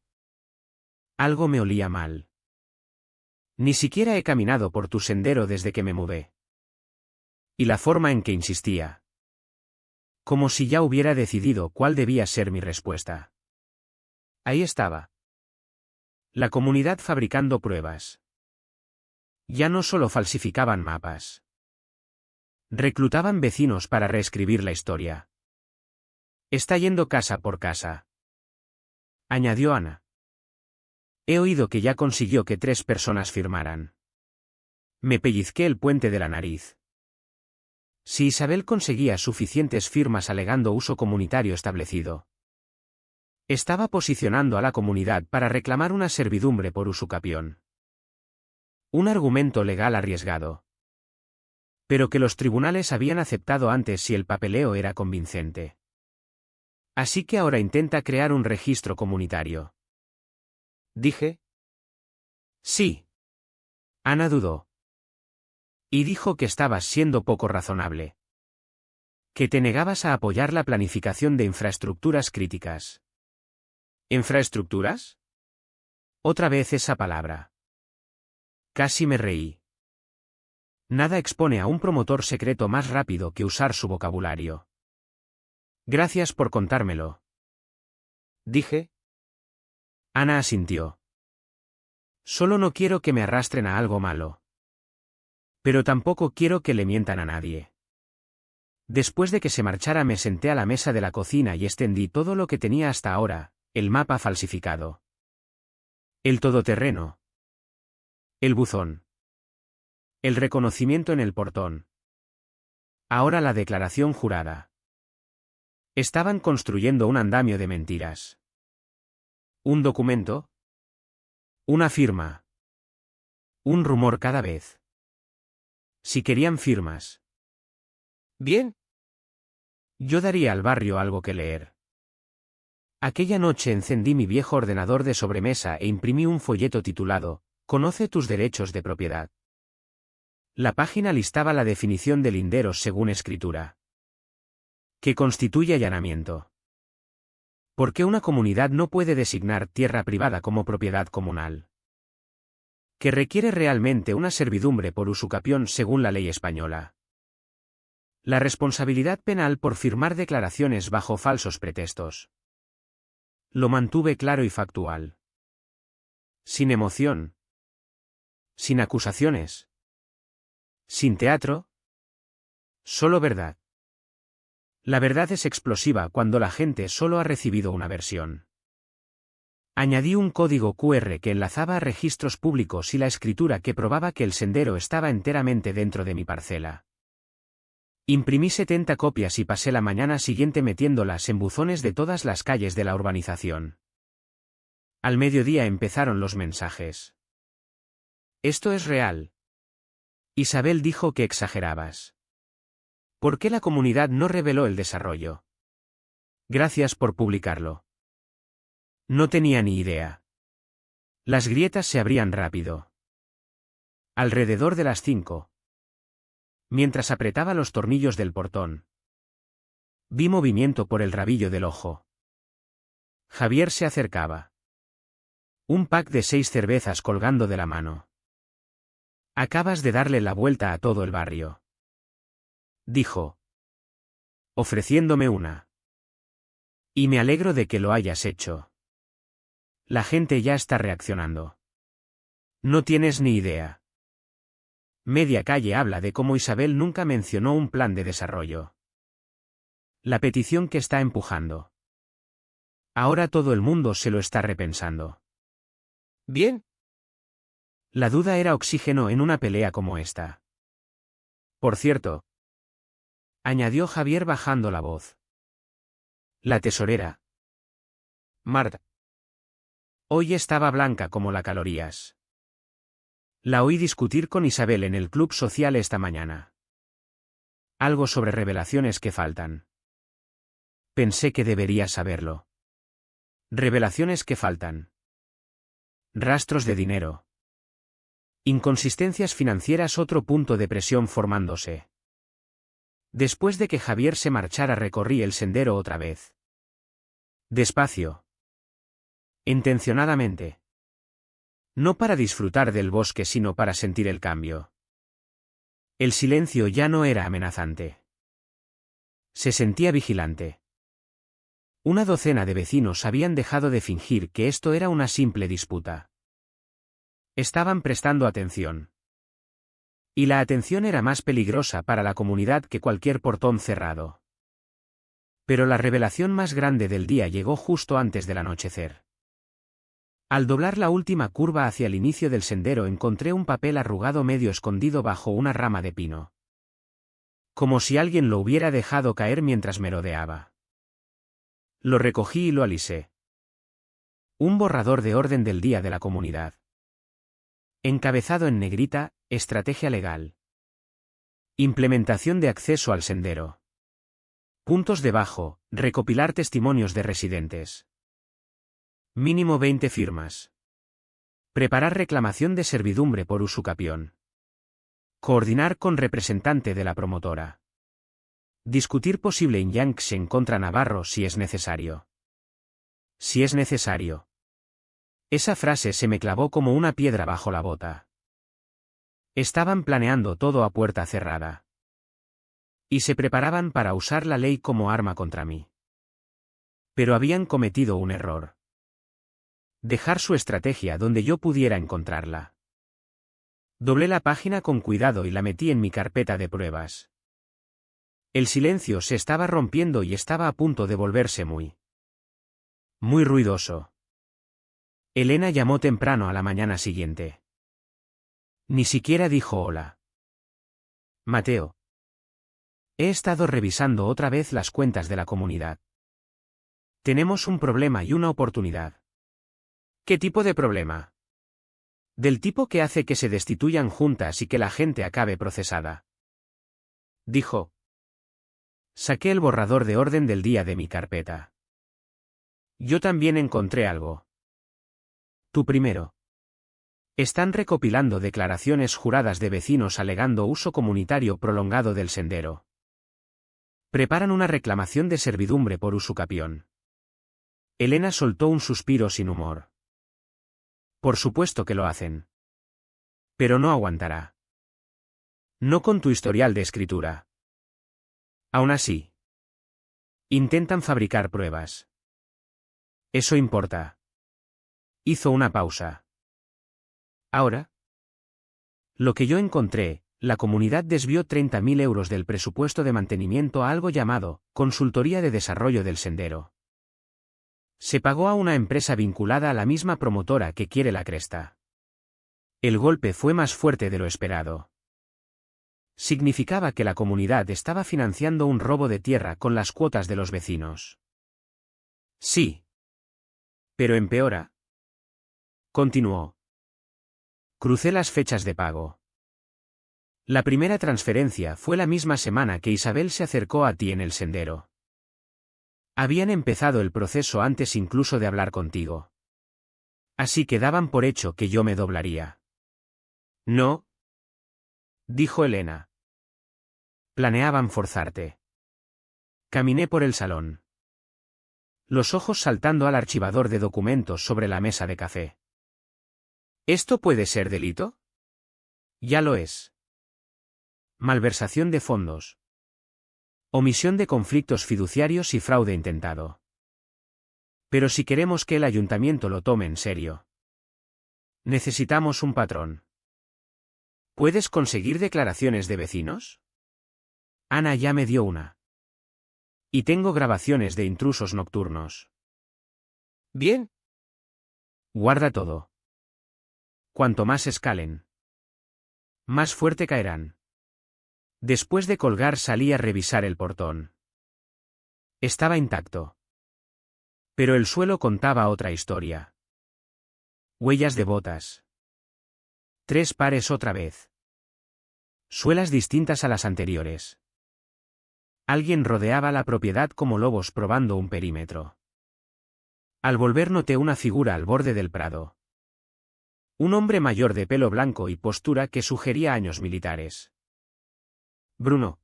Algo me olía mal. Ni siquiera he caminado por tu sendero desde que me mudé. Y la forma en que insistía. Como si ya hubiera decidido cuál debía ser mi respuesta. Ahí estaba. La comunidad fabricando pruebas. Ya no solo falsificaban mapas. Reclutaban vecinos para reescribir la historia. Está yendo casa por casa. Añadió Ana. He oído que ya consiguió que 3 personas firmaran. Me pellizqué el puente de la nariz. Si Isabel conseguía suficientes firmas alegando uso comunitario establecido. Estaba posicionando a la comunidad para reclamar una servidumbre por usucapión. Un argumento legal arriesgado. Pero que los tribunales habían aceptado antes si el papeleo era convincente. Así que ahora intenta crear un registro comunitario. Dije. Sí. Ana dudó. Y dijo que estabas siendo poco razonable. Que te negabas a apoyar la planificación de infraestructuras críticas. ¿Infraestructuras? Otra vez esa palabra. Casi me reí. Nada expone a un promotor secreto más rápido que usar su vocabulario. Gracias por contármelo. Dije. Ana asintió. Solo no quiero que me arrastren a algo malo. Pero tampoco quiero que le mientan a nadie. Después de que se marchara me senté a la mesa de la cocina y extendí todo lo que tenía hasta ahora, el mapa falsificado. El todoterreno. El buzón. El reconocimiento en el portón. Ahora la declaración jurada. Estaban construyendo un andamio de mentiras. ¿Un documento? Una firma. Un rumor cada vez. Si querían firmas. Bien. Yo daría al barrio algo que leer. Aquella noche encendí mi viejo ordenador de sobremesa e imprimí un folleto titulado «Conoce tus derechos de propiedad». La página listaba la definición de linderos según escritura. ¿Qué constituye allanamiento? ¿Por qué una comunidad no puede designar tierra privada como propiedad comunal? ¿Que requiere realmente una servidumbre por usucapión según la ley española? La responsabilidad penal por firmar declaraciones bajo falsos pretextos. Lo mantuve claro y factual. Sin emoción. Sin acusaciones. Sin teatro. Solo verdad. La verdad es explosiva cuando la gente solo ha recibido una versión. Añadí un código QR que enlazaba a registros públicos y la escritura que probaba que el sendero estaba enteramente dentro de mi parcela. Imprimí 70 copias y pasé la mañana siguiente metiéndolas en buzones de todas las calles de la urbanización. Al mediodía empezaron los mensajes. Esto es real. Isabel dijo que exagerabas. ¿Por qué la comunidad no reveló el desarrollo? Gracias por publicarlo. No tenía ni idea. Las grietas se abrían rápido. Alrededor de las 5. Mientras apretaba los tornillos del portón. Vi movimiento por el rabillo del ojo. Javier se acercaba. Un pack de 6 cervezas colgando de la mano. Acabas de darle la vuelta a todo el barrio. Dijo. Ofreciéndome una. Y me alegro de que lo hayas hecho. La gente ya está reaccionando. No tienes ni idea. Media calle habla de cómo Isabel nunca mencionó un plan de desarrollo. La petición que está empujando. Ahora todo el mundo se lo está repensando. Bien. La duda era oxígeno en una pelea como esta. Por cierto, añadió Javier bajando la voz. La tesorera. Marta. Hoy estaba blanca como la calorías. La oí discutir con Isabel en el club social esta mañana. Algo sobre revelaciones que faltan. Pensé que debería saberlo. Revelaciones que faltan. Rastros de dinero. Inconsistencias financieras, otro punto de presión formándose. Después de que Javier se marchara recorrí el sendero otra vez. Despacio. Intencionadamente. No para disfrutar del bosque sino para sentir el cambio. El silencio ya no era amenazante. Se sentía vigilante. Una docena de vecinos habían dejado de fingir que esto era una simple disputa. Estaban prestando atención. Y la atención era más peligrosa para la comunidad que cualquier portón cerrado. Pero la revelación más grande del día llegó justo antes del anochecer. Al doblar la última curva hacia el inicio del sendero encontré un papel arrugado medio escondido bajo una rama de pino. Como si alguien lo hubiera dejado caer mientras merodeaba. Lo recogí y lo alisé. Un borrador de orden del día de la comunidad. Encabezado en negrita, estrategia legal. Implementación de acceso al sendero. Puntos debajo, recopilar testimonios de residentes. Mínimo 20 firmas. Preparar reclamación de servidumbre por usucapión. Coordinar con representante de la promotora. Discutir posible injunction contra Navarro si es necesario. Si es necesario. Esa frase se me clavó como una piedra bajo la bota. Estaban planeando todo a puerta cerrada. Y se preparaban para usar la ley como arma contra mí. Pero habían cometido un error. Dejar su estrategia donde yo pudiera encontrarla. Doblé la página con cuidado y la metí en mi carpeta de pruebas. El silencio se estaba rompiendo y estaba a punto de volverse muy ruidoso. Elena llamó temprano a la mañana siguiente. Ni siquiera dijo hola. Mateo. He estado revisando otra vez las cuentas de la comunidad. Tenemos un problema y una oportunidad. ¿Qué tipo de problema? Del tipo que hace que se destituyan juntas y que la gente acabe procesada. Dijo. Saqué el borrador de orden del día de mi carpeta. Yo también encontré algo. Tú primero. Están recopilando declaraciones juradas de vecinos alegando uso comunitario prolongado del sendero. Preparan una reclamación de servidumbre por usucapión. Elena soltó un suspiro sin humor. Por supuesto que lo hacen. Pero no aguantará. No con tu historial de escritura. Aún así. Intentan fabricar pruebas. Eso importa. Hizo una pausa. Ahora. Lo que yo encontré, la comunidad desvió 30.000 euros del presupuesto de mantenimiento a algo llamado Consultoría de Desarrollo del Sendero. Se pagó a una empresa vinculada a la misma promotora que quiere la cresta. El golpe fue más fuerte de lo esperado. Significaba que la comunidad estaba financiando un robo de tierra con las cuotas de los vecinos. Sí. Pero empeora. Continuó. Crucé las fechas de pago. La primera transferencia fue la misma semana que Isabel se acercó a ti en el sendero. Habían empezado el proceso antes incluso de hablar contigo. Así que daban por hecho que yo me doblaría. No, dijo Elena. Planeaban forzarte. Caminé por el salón. Los ojos saltando al archivador de documentos sobre la mesa de café. ¿Esto puede ser delito? Ya lo es. Malversación de fondos. Omisión de conflictos fiduciarios y fraude intentado. Pero si queremos que el ayuntamiento lo tome en serio, necesitamos un patrón. ¿Puedes conseguir declaraciones de vecinos? Ana ya me dio una. Y tengo grabaciones de intrusos nocturnos. Bien. Guarda todo. Cuanto más escalen, más fuerte caerán. Después de colgar salí a revisar el portón. Estaba intacto. Pero el suelo contaba otra historia. Huellas de botas. 3 pares otra vez. Suelas distintas a las anteriores. Alguien rodeaba la propiedad como lobos probando un perímetro. Al volver noté una figura al borde del prado. Un hombre mayor de pelo blanco y postura que sugería años militares. Bruno.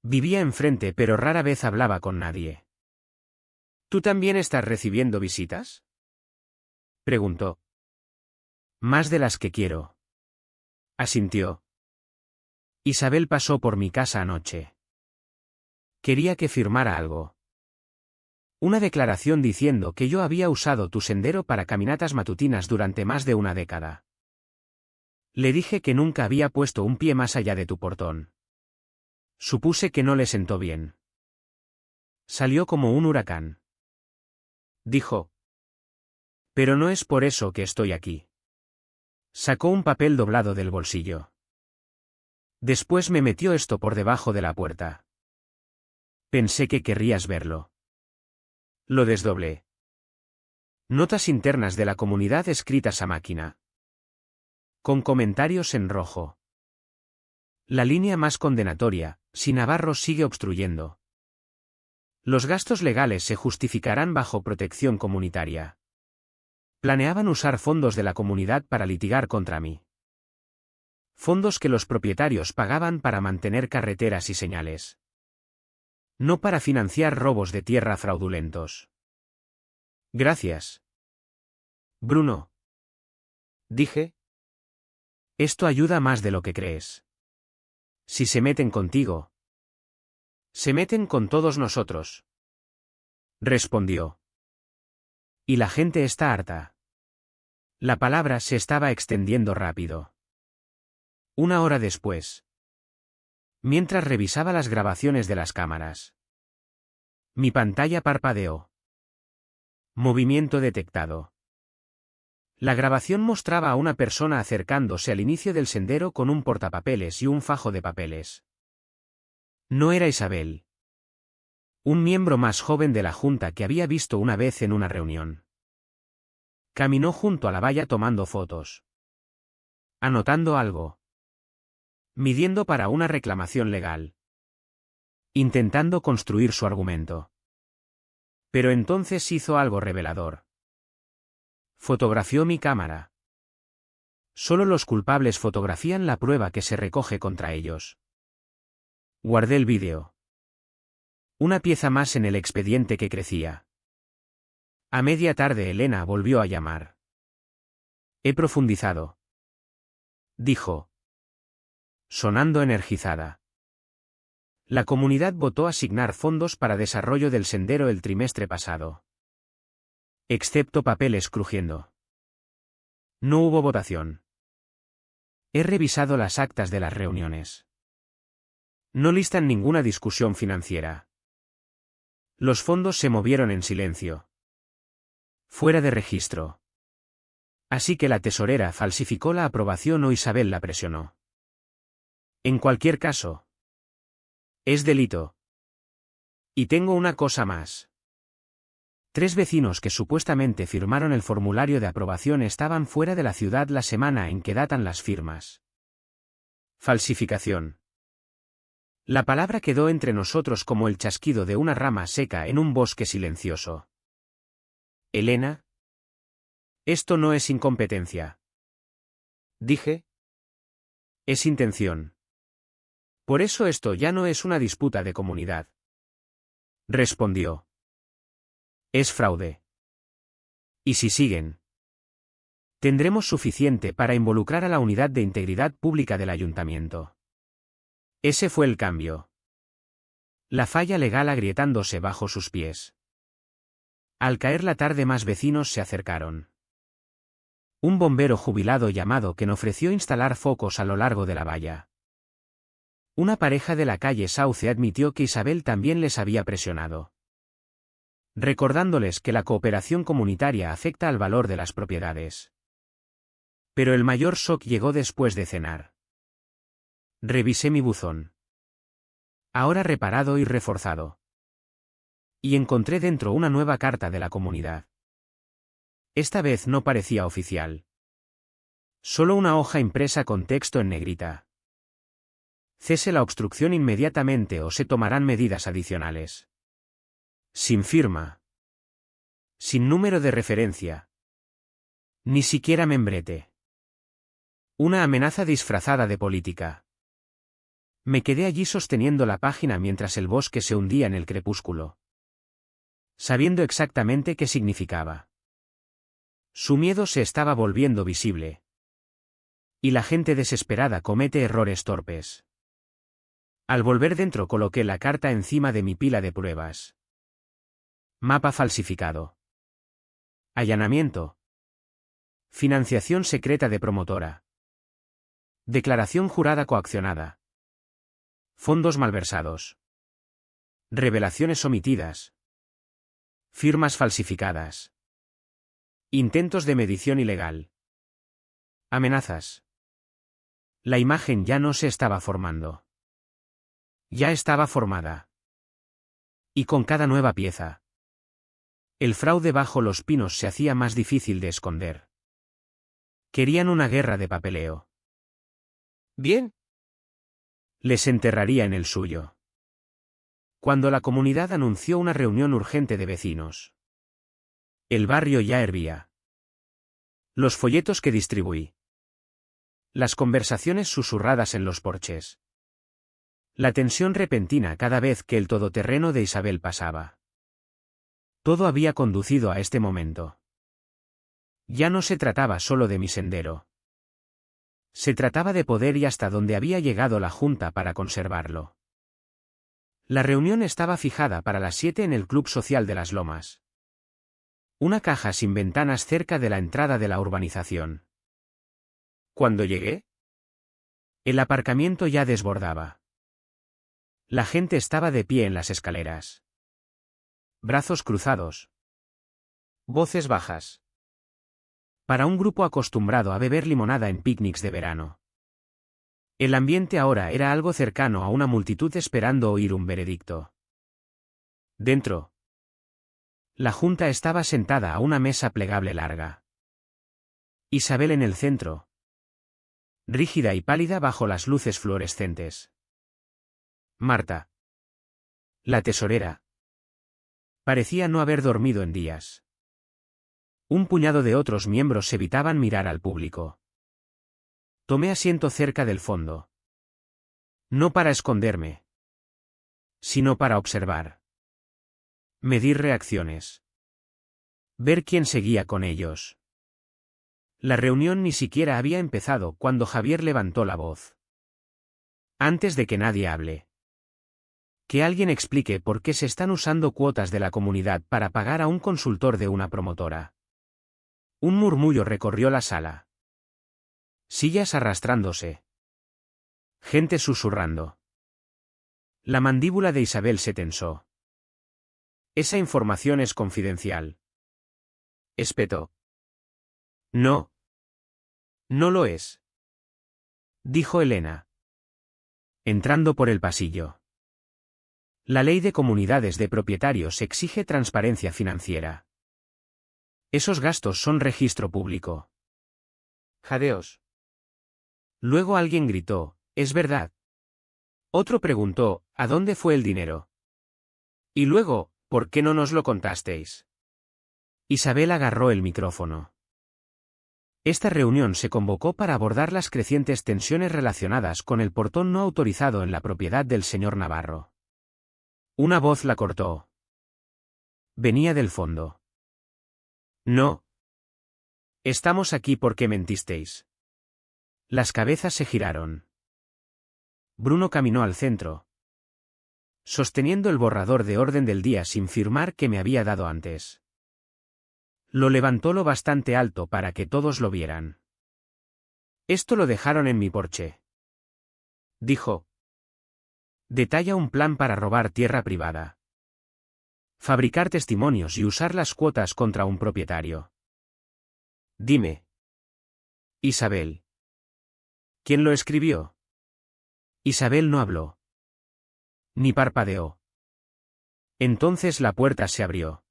Vivía enfrente pero rara vez hablaba con nadie. ¿Tú también estás recibiendo visitas? Preguntó. Más de las que quiero. Asintió. Isabel pasó por mi casa anoche. Quería que firmara algo. Una declaración diciendo que yo había usado tu sendero para caminatas matutinas durante más de una década. Le dije que nunca había puesto un pie más allá de tu portón. Supuse que no le sentó bien. Salió como un huracán. Dijo. Pero no es por eso que estoy aquí. Sacó un papel doblado del bolsillo. Después me metió esto por debajo de la puerta. Pensé que querrías verlo. Lo desdoblé. Notas internas de la comunidad escritas a máquina. Con comentarios en rojo. La línea más condenatoria, si Navarro sigue obstruyendo. Los gastos legales se justificarán bajo protección comunitaria. Planeaban usar fondos de la comunidad para litigar contra mí. Fondos que los propietarios pagaban para mantener carreteras y señales. No para financiar robos de tierra fraudulentos. Gracias. Bruno. Dije. Esto ayuda más de lo que crees. Si se meten contigo. Se meten con todos nosotros. Respondió. Y la gente está harta. La palabra se estaba extendiendo rápido. Una hora después. Mientras revisaba las grabaciones de las cámaras. Mi pantalla parpadeó. Movimiento detectado. La grabación mostraba a una persona acercándose al inicio del sendero con un portapapeles y un fajo de papeles. No era Isabel. Un miembro más joven de la junta que había visto una vez en una reunión. Caminó junto a la valla tomando fotos. Anotando algo. Midiendo para una reclamación legal. Intentando construir su argumento. Pero entonces hizo algo revelador. Fotografió mi cámara. Solo los culpables fotografían la prueba que se recoge contra ellos. Guardé el vídeo. Una pieza más en el expediente que crecía. A media tarde Elena volvió a llamar. He profundizado. Dijo. Sonando energizada. La comunidad votó asignar fondos para desarrollo del sendero el trimestre pasado. Excepto papeles crujiendo. No hubo votación. He revisado las actas de las reuniones. No listan ninguna discusión financiera. Los fondos se movieron en silencio. Fuera de registro. Así que la tesorera falsificó la aprobación o Isabel la presionó. En cualquier caso. Es delito. Y tengo una cosa más. 3 vecinos que supuestamente firmaron el formulario de aprobación estaban fuera de la ciudad la semana en que datan las firmas. Falsificación. La palabra quedó entre nosotros como el chasquido de una rama seca en un bosque silencioso. Elena. Esto no es incompetencia. Dije. Es intención. Por eso esto ya no es una disputa de comunidad. Respondió. Es fraude. ¿Y si siguen? Tendremos suficiente para involucrar a la unidad de integridad pública del ayuntamiento. Ese fue el cambio. La falla legal agrietándose bajo sus pies. Al caer la tarde más vecinos se acercaron. Un bombero jubilado llamado Ken ofreció instalar focos a lo largo de la valla. Una pareja de la calle Sauce admitió que Isabel también les había presionado. Recordándoles que la cooperación comunitaria afecta al valor de las propiedades. Pero el mayor shock llegó después de cenar. Revisé mi buzón. Ahora reparado y reforzado. Y encontré dentro una nueva carta de la comunidad. Esta vez no parecía oficial. Solo una hoja impresa con texto en negrita. Cese la obstrucción inmediatamente o se tomarán medidas adicionales. Sin firma. Sin número de referencia. Ni siquiera membrete. Una amenaza disfrazada de política. Me quedé allí sosteniendo la página mientras el bosque se hundía en el crepúsculo. Sabiendo exactamente qué significaba. Su miedo se estaba volviendo visible. Y la gente desesperada comete errores torpes. Al volver dentro coloqué la carta encima de mi pila de pruebas. Mapa falsificado. Allanamiento. Financiación secreta de promotora. Declaración jurada coaccionada. Fondos malversados. Revelaciones omitidas. Firmas falsificadas. Intentos de medición ilegal. Amenazas. La imagen ya no se estaba formando. Ya estaba formada. Y con cada nueva pieza. El fraude bajo los pinos se hacía más difícil de esconder. Querían una guerra de papeleo. Bien. Les enterraría en el suyo. cuando la comunidad anunció una reunión urgente de vecinos. El barrio ya hervía. Los folletos que distribuí. Las conversaciones susurradas en los porches. La tensión repentina cada vez que el todoterreno de Isabel pasaba. Todo había conducido a este momento. Ya no se trataba solo de mi sendero. Se trataba de poder y hasta dónde había llegado la Junta para conservarlo. La reunión estaba fijada para las 7 en el Club Social de las Lomas. Una caja sin ventanas cerca de la entrada de la urbanización. Cuando llegué, el aparcamiento ya desbordaba. La gente estaba de pie en las escaleras. Brazos cruzados. Voces bajas. Para un grupo acostumbrado a beber limonada en picnics de verano. El ambiente ahora era algo cercano a una multitud esperando oír un veredicto. Dentro. La Junta estaba sentada a una mesa plegable larga. Isabel en el centro. Rígida y pálida bajo las luces fluorescentes. Marta. La tesorera. Parecía no haber dormido en días. Un puñado de otros miembros evitaban mirar al público. Tomé asiento cerca del fondo. No para esconderme, sino para observar. Medir reacciones. Ver quién seguía con ellos. La reunión ni siquiera había empezado cuando Javier levantó la voz. Antes de que nadie hable. Que alguien explique por qué se están usando cuotas de la comunidad para pagar a un consultor de una promotora. Un murmullo recorrió la sala. Sillas arrastrándose. Gente susurrando. La mandíbula de Isabel se tensó. Esa información es confidencial. Espetó. No. No lo es. Dijo Elena. Entrando por el pasillo. La ley de comunidades de propietarios exige transparencia financiera. Esos gastos son registro público. Jadeos. Luego alguien gritó, «Es verdad». Otro preguntó, «¿A dónde fue el dinero?» Y luego, «¿Por qué no nos lo contasteis?» Isabel agarró el micrófono. Esta reunión se convocó para abordar las crecientes tensiones relacionadas con el portón no autorizado en la propiedad del señor Navarro. Una voz la cortó. Venía del fondo. «No. Estamos aquí porque mentisteis». Las cabezas se giraron. Bruno caminó al centro, sosteniendo el borrador de orden del día sin firmar que me había dado antes. Lo levantó lo bastante alto para que todos lo vieran. «Esto lo dejaron en mi porche», dijo. «Detalla un plan para robar tierra privada. Fabricar testimonios y usar las cuotas contra un propietario. Dime. Isabel. ¿Quién lo escribió?» Isabel no habló. Ni parpadeó. Entonces la puerta se abrió.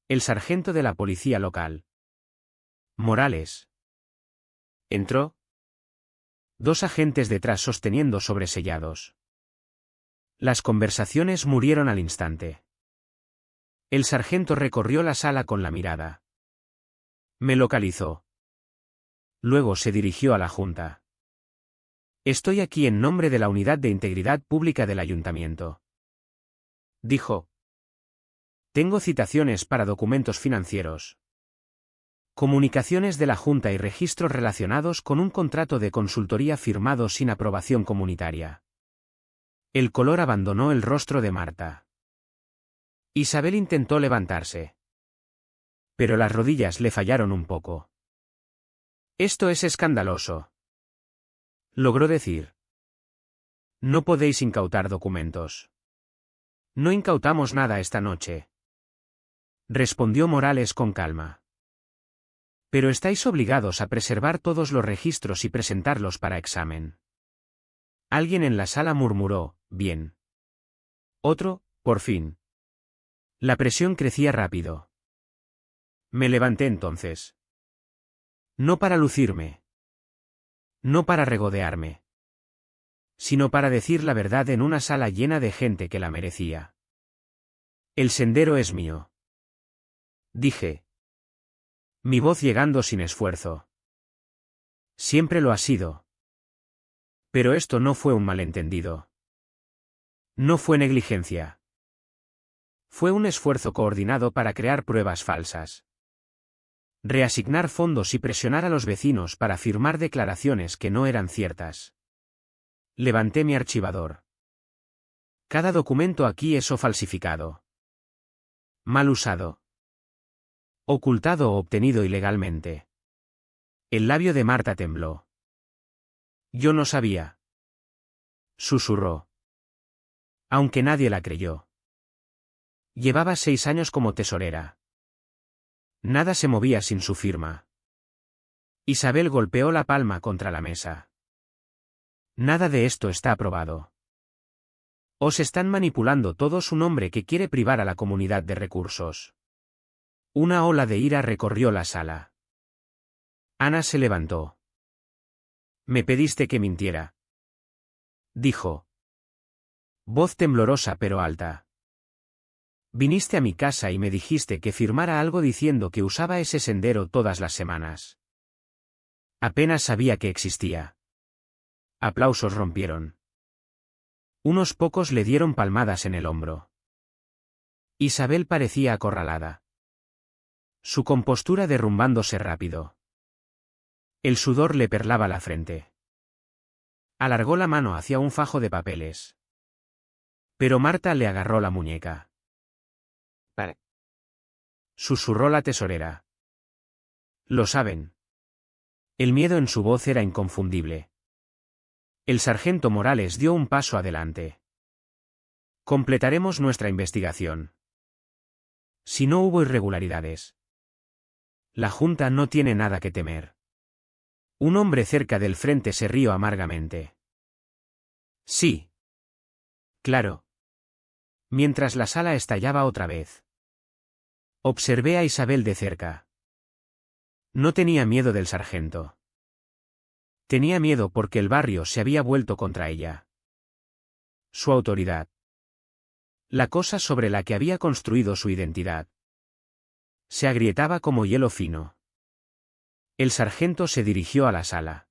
El sargento de la policía local. Morales. Entró. 2 agentes detrás sosteniendo sobresellados. Las conversaciones murieron al instante. El sargento recorrió la sala con la mirada. Me localizó. Luego se dirigió a la Junta. «Estoy aquí en nombre de la Unidad de Integridad Pública del Ayuntamiento», dijo. «Tengo citaciones para documentos financieros, comunicaciones de la Junta y registros relacionados con un contrato de consultoría firmado sin aprobación comunitaria». El color abandonó el rostro de Marta. Isabel intentó levantarse. Pero las rodillas le fallaron un poco. «Esto es escandaloso», logró decir. «No podéis incautar documentos». «No incautamos nada esta noche», respondió Morales con calma. «Pero estáis obligados a preservar todos los registros y presentarlos para examen». Alguien en la sala murmuró, «Bien». Otro, «Por fin». La presión crecía rápido. Me levanté entonces. No para lucirme. No para regodearme. sino para decir la verdad en una sala llena de gente que la merecía. El sendero es mío. Dije. Mi voz llegando sin esfuerzo. Siempre lo ha sido. Pero esto no fue un malentendido. No fue negligencia. Fue un esfuerzo coordinado para crear pruebas falsas. Reasignar fondos y presionar a los vecinos para firmar declaraciones que no eran ciertas. Levanté mi archivador. Cada documento aquí es o falsificado. Mal usado. Ocultado o obtenido ilegalmente. El labio de Marta tembló. Yo no sabía. Susurró. Aunque nadie la creyó. Llevaba 6 años como tesorera. Nada se movía sin su firma. Isabel golpeó la palma contra la mesa. Nada de esto está aprobado. Os están manipulando todos un hombre que quiere privar a la comunidad de recursos. Una ola de ira recorrió la sala. Ana se levantó. Me pediste que mintiera. Dijo. Voz temblorosa pero alta. Viniste a mi casa y me dijiste que firmara algo diciendo que usaba ese sendero todas las semanas. Apenas sabía que existía. Aplausos rompieron. Unos pocos le dieron palmadas en el hombro. Isabel parecía acorralada. Su compostura derrumbándose rápido. El sudor le perlaba la frente. Alargó la mano hacia un fajo de papeles. Pero Marta le agarró la muñeca. «Para», susurró la tesorera. Lo saben. El miedo en su voz era inconfundible. El sargento Morales dio un paso adelante. Completaremos nuestra investigación. Si no hubo irregularidades. La Junta no tiene nada que temer. Un hombre cerca del frente se rió amargamente. Sí. Claro. Mientras la sala estallaba otra vez. Observé a Isabel de cerca. No tenía miedo del sargento. Tenía miedo porque el barrio se había vuelto contra ella. Su autoridad. La cosa sobre la que había construido su identidad. Se agrietaba como hielo fino. El sargento se dirigió a la sala.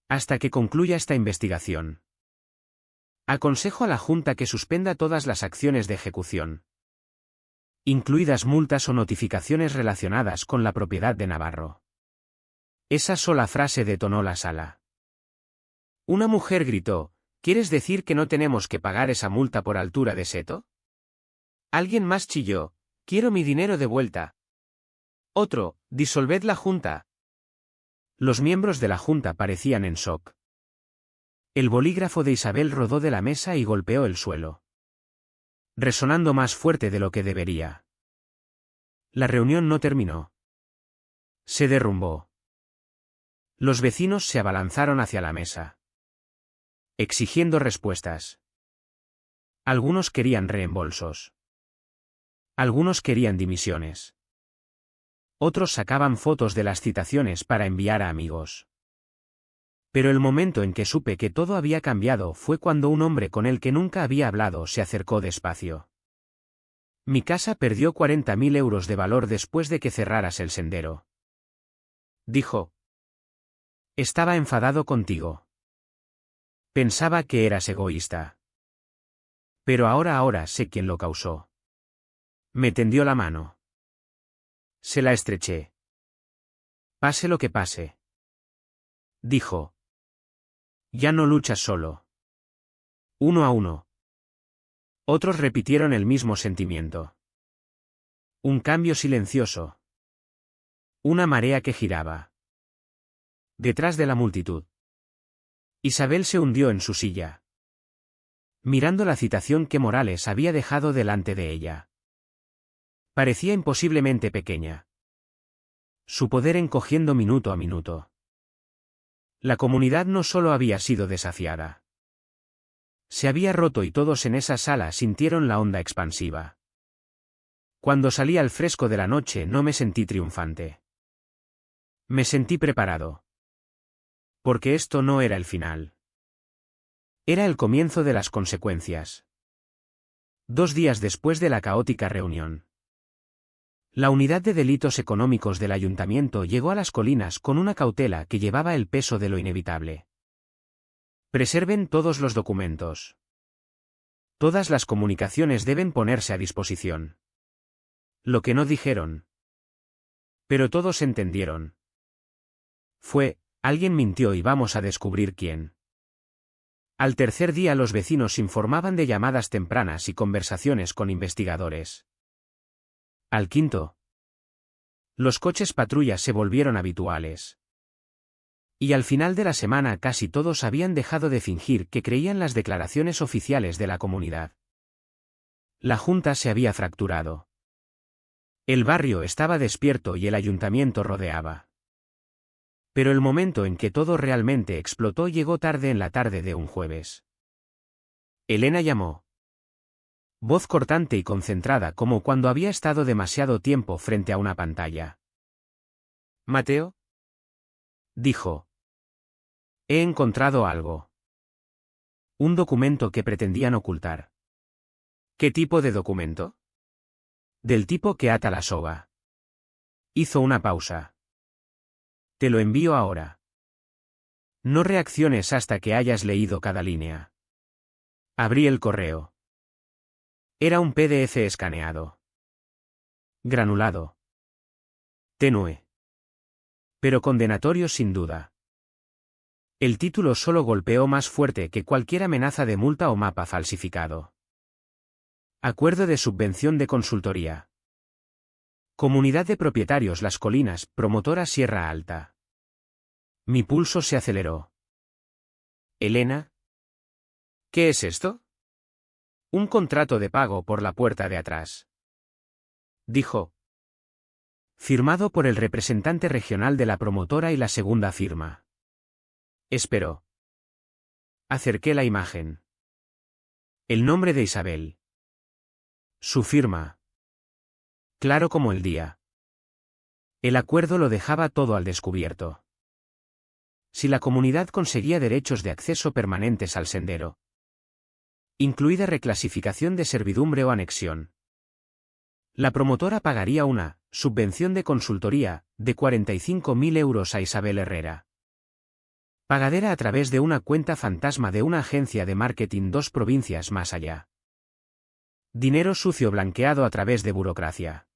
Hasta que concluya esta investigación. Aconsejo a la Junta que suspenda todas las acciones de ejecución. Incluidas multas o notificaciones relacionadas con la propiedad de Navarro. Esa sola frase detonó la sala. Una mujer gritó, ¿quieres decir que no tenemos que pagar esa multa por altura de seto? Alguien más chilló, quiero mi dinero de vuelta. Otro, disolved la Junta. Los miembros de la Junta parecían en shock. El bolígrafo de Isabel rodó de la mesa y golpeó el suelo. Resonando más fuerte de lo que debería. La reunión no terminó. Se derrumbó. Los vecinos se abalanzaron hacia la mesa. Exigiendo respuestas. Algunos querían reembolsos. Algunos querían dimisiones. Otros sacaban fotos de las citaciones para enviar a amigos. Pero el momento en que supe que todo había cambiado fue cuando un hombre con el que nunca había hablado se acercó despacio. Mi casa perdió 40.000 euros de valor después de que cerraras el sendero. Dijo. Estaba enfadado contigo. Pensaba que eras egoísta. Pero ahora sé quién lo causó. Me tendió la mano. Se la estreché. Pase lo que pase. Dijo. Ya no luchas solo. 1 a 1. Otros repitieron el mismo sentimiento. Un cambio silencioso. Una marea que giraba. Detrás de la multitud. Isabel se hundió en su silla. Mirando la citación que Morales había dejado delante de ella. Parecía imposiblemente pequeña. Su poder encogiendo minuto a minuto. La comunidad no solo había sido desafiada. Se había roto y todos en esa sala sintieron la onda expansiva. Cuando salí al fresco de la noche no me sentí triunfante. Me sentí preparado. Porque esto no era el final. Era el comienzo de las consecuencias. 2 días después de la caótica reunión. La unidad de delitos económicos del ayuntamiento llegó a las colinas con una cautela que llevaba el peso de lo inevitable. Preserven todos los documentos. Todas las comunicaciones deben ponerse a disposición. Lo que no dijeron. Pero todos entendieron. Alguien mintió y vamos a descubrir quién. Al tercer día los vecinos informaban de llamadas tempranas y conversaciones con investigadores. Al quinto, los coches patrullas se volvieron habituales. Y al final de la semana casi todos habían dejado de fingir que creían las declaraciones oficiales de la comunidad. La junta se había fracturado. El barrio estaba despierto y el ayuntamiento rodeaba. Pero el momento en que todo realmente explotó llegó tarde en la tarde de un jueves. Elena llamó. Voz cortante y concentrada como cuando había estado demasiado tiempo frente a una pantalla. «¿Mateo?» dijo. «He encontrado algo. Un documento que pretendían ocultar». «¿Qué tipo de documento?» «Del tipo que ata la soga». Hizo una pausa. «Te lo envío ahora. No reacciones hasta que hayas leído cada línea». Abrí el correo. Era un PDF escaneado. Granulado. Tenue. Pero condenatorio sin duda. El título solo golpeó más fuerte que cualquier amenaza de multa o mapa falsificado. Acuerdo de subvención de consultoría. Comunidad de Propietarios Las Colinas, promotora Sierra Alta. Mi pulso se aceleró. «Elena?» «¿Qué es esto?» «Un contrato de pago por la puerta de atrás», dijo. Firmado por el representante regional de la promotora y la segunda firma. Esperó. Acerqué la imagen. El nombre de Isabel. Su firma. Claro como el día. El acuerdo lo dejaba todo al descubierto. Si la comunidad conseguía derechos de acceso permanentes al sendero, incluida reclasificación de servidumbre o anexión, la promotora pagaría una subvención de consultoría de 45.000 euros a Isabel Herrera. Pagadera a través de una cuenta fantasma de una agencia de marketing 2 provincias más allá. Dinero sucio blanqueado a través de burocracia.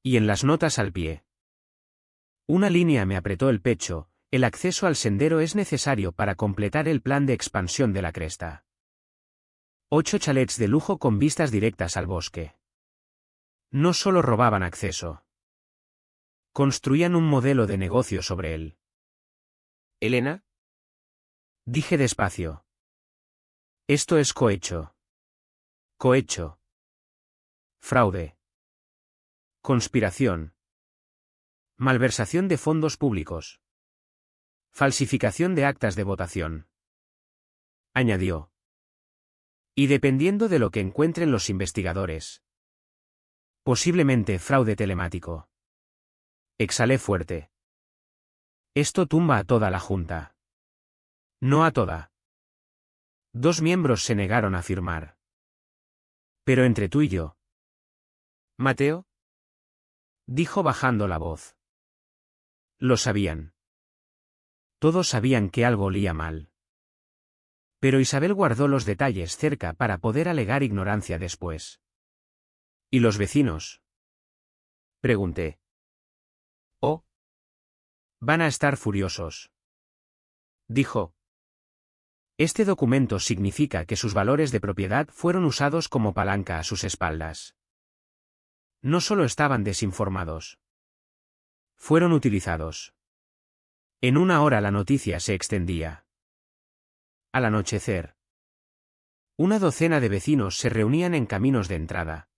Y en las notas al pie. Una línea me apretó el pecho: el acceso al sendero es necesario para completar el plan de expansión de la cresta. 8 chalets de lujo con vistas directas al bosque. No solo robaban acceso. Construían un modelo de negocio sobre él. «¿Elena?» dije despacio. «Esto es cohecho. Cohecho. Fraude. Conspiración. Malversación de fondos públicos. Falsificación de actas de votación», añadió. «Y dependiendo de lo que encuentren los investigadores. Posiblemente fraude telemático». Exhalé fuerte. Esto tumba a toda la junta. No a toda. 2 miembros se negaron a firmar. Pero entre tú y yo. «¿Mateo?» dijo bajando la voz. Lo sabían. Todos sabían que algo olía mal. Pero Isabel guardó los detalles cerca para poder alegar ignorancia después. ¿Y los vecinos?, pregunté. «Oh. Van a estar furiosos», dijo. «Este documento significa que sus valores de propiedad fueron usados como palanca a sus espaldas. No solo estaban desinformados. Fueron utilizados». En 1 hora la noticia se extendía. Al anochecer, una docena de vecinos se reunían en caminos de entrada,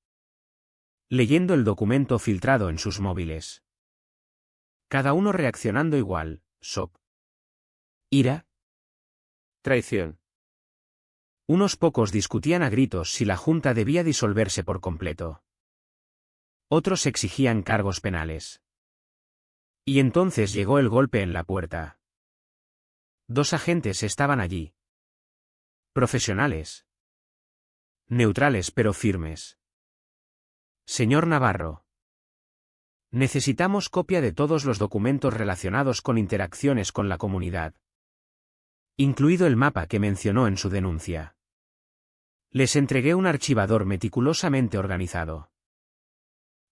leyendo el documento filtrado en sus móviles. Cada uno reaccionando igual: shock, ira, traición. Unos pocos discutían a gritos si la junta debía disolverse por completo. Otros exigían cargos penales. Y entonces llegó el golpe en la puerta. 2 agentes estaban allí. Profesionales. Neutrales pero firmes. Señor Navarro. Necesitamos copia de todos los documentos relacionados con interacciones con la comunidad, incluido el mapa que mencionó en su denuncia. Les entregué un archivador meticulosamente organizado.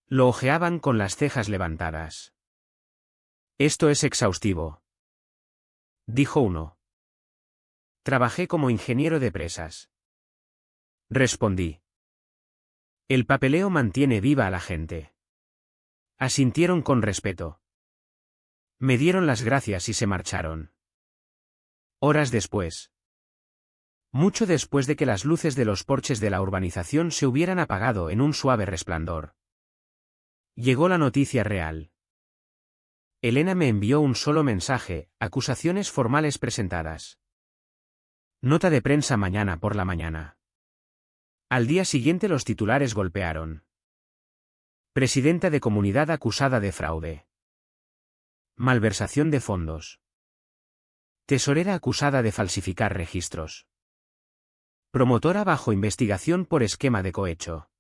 Lo hojeaban con las cejas levantadas. Esto es exhaustivo, dijo uno. Trabajé como ingeniero de presas. Respondí. El papeleo mantiene viva a la gente. Asintieron con respeto. Me dieron las gracias y se marcharon. Horas después. Mucho después de que las luces de los porches de la urbanización se hubieran apagado en un suave resplandor. Llegó la noticia real. Elena me envió un solo mensaje: acusaciones formales presentadas. Nota de prensa mañana por la mañana. Al día siguiente los titulares golpearon. Presidenta de comunidad acusada de fraude. Malversación de fondos. Tesorera acusada de falsificar registros. Promotora bajo investigación por esquema de cohecho.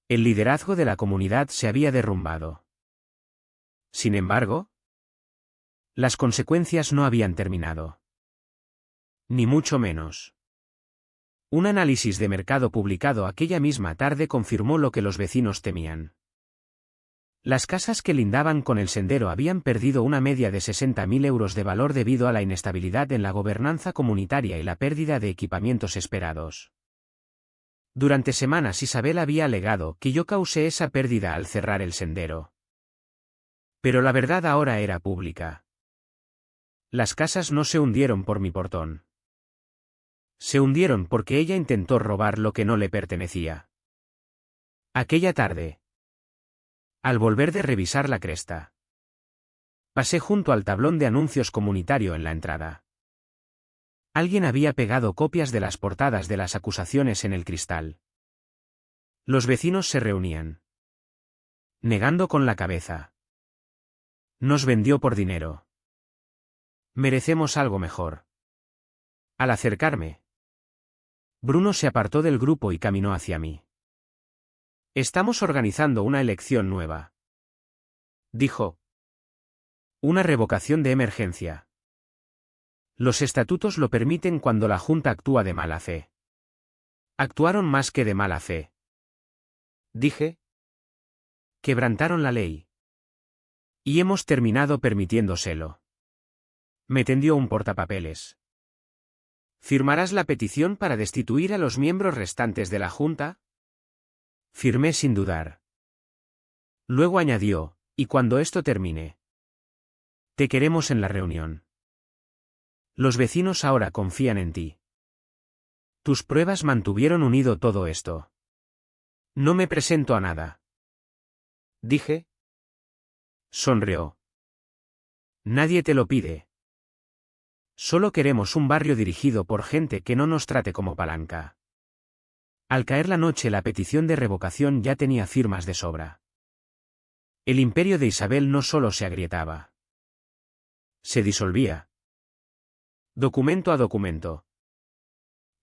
El liderazgo de la comunidad se había derrumbado. Sin embargo, las consecuencias no habían terminado. Ni mucho menos. Un análisis de mercado publicado aquella misma tarde confirmó lo que los vecinos temían. Las casas que lindaban con el sendero habían perdido una media de 60.000 euros de valor debido a la inestabilidad en la gobernanza comunitaria y la pérdida de equipamientos esperados. Durante semanas Isabel había alegado que yo causé esa pérdida al cerrar el sendero. Pero la verdad ahora era pública. Las casas no se hundieron por mi portón. Se hundieron porque ella intentó robar lo que no le pertenecía. Aquella tarde, al volver de revisar la cresta, pasé junto al tablón de anuncios comunitario en la entrada. Alguien había pegado copias de las portadas de las acusaciones en el cristal. Los vecinos se reunían, negando con la cabeza. Nos vendió por dinero. Merecemos algo mejor. Al acercarme, Bruno se apartó del grupo y caminó hacia mí. Estamos organizando una elección nueva, dijo. Una revocación de emergencia. Los estatutos lo permiten cuando la Junta actúa de mala fe. Actuaron más que de mala fe, dije. Quebrantaron la ley. Y hemos terminado permitiéndoselo. Me tendió un portapapeles. ¿Firmarás la petición para destituir a los miembros restantes de la Junta? Firmé sin dudar. Luego añadió: y cuando esto termine, te queremos en la reunión. Los vecinos ahora confían en ti. Tus pruebas mantuvieron unido todo esto. No me presento a nada, dije. Sonrió. Nadie te lo pide. Solo queremos un barrio dirigido por gente que no nos trate como palanca. Al caer la noche la petición de revocación ya tenía firmas de sobra. El imperio de Isabel no solo se agrietaba. Se disolvía. Documento a documento.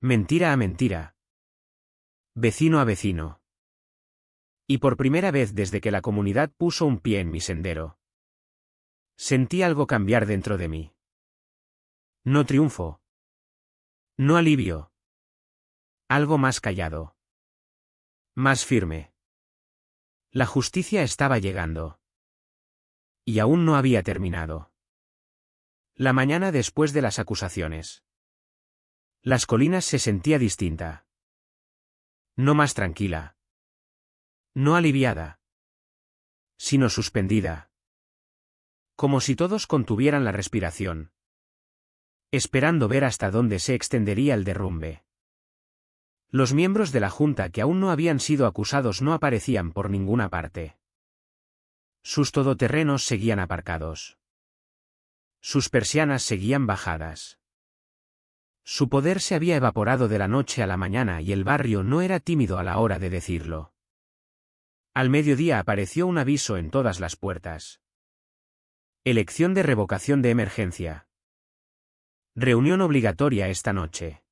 Mentira a mentira. Vecino a vecino. Y por primera vez desde que la comunidad puso un pie en mi sendero, sentí algo cambiar dentro de mí. No triunfo. No alivio. Algo más callado. Más firme. La justicia estaba llegando. Y aún no había terminado. La mañana después de las acusaciones. Las Colinas se sentía distinta. No más tranquila. No aliviada. Sino suspendida. Como si todos contuvieran la respiración, esperando ver hasta dónde se extendería el derrumbe. Los miembros de la Junta que aún no habían sido acusados no aparecían por ninguna parte. Sus todoterrenos seguían aparcados. Sus persianas seguían bajadas. Su poder se había evaporado de la noche a la mañana y el barrio no era tímido a la hora de decirlo. Al mediodía apareció un aviso en todas las puertas. Elección de revocación de emergencia. Reunión obligatoria esta noche.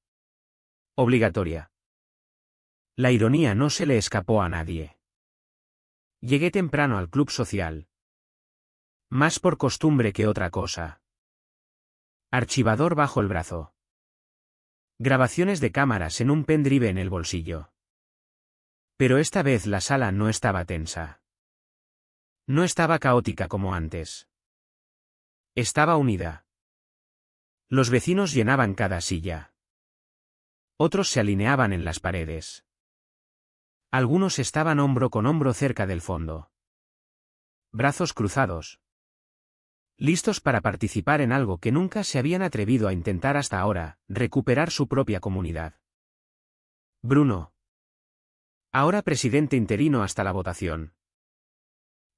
Obligatoria. La ironía no se le escapó a nadie. Llegué temprano al club social. Más por costumbre que otra cosa. Archivador bajo el brazo. Grabaciones de cámaras en un pendrive en el bolsillo. Pero esta vez la sala no estaba tensa. No estaba caótica como antes. Estaba unida. Los vecinos llenaban cada silla. Otros se alineaban en las paredes. Algunos estaban hombro con hombro cerca del fondo. Brazos cruzados. Listos para participar en algo que nunca se habían atrevido a intentar hasta ahora, recuperar su propia comunidad. Bruno. Ahora presidente interino hasta la votación.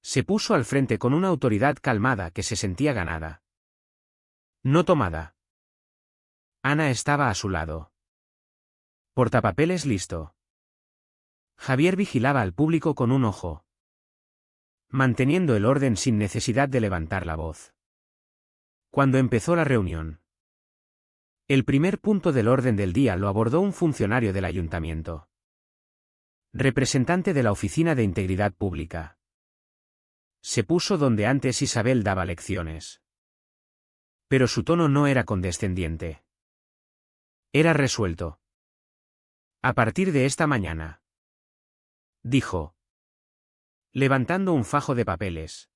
Se puso al frente con una autoridad calmada que se sentía ganada. No tomada. Ana estaba a su lado. Portapapeles listo. Javier vigilaba al público con un ojo, manteniendo el orden sin necesidad de levantar la voz. Cuando empezó la reunión, el primer punto del orden del día lo abordó un funcionario del ayuntamiento. Representante de la Oficina de Integridad Pública. Se puso donde antes Isabel daba lecciones. Pero su tono no era condescendiente. Era resuelto. A partir de esta mañana, dijo, levantando un fajo de papeles.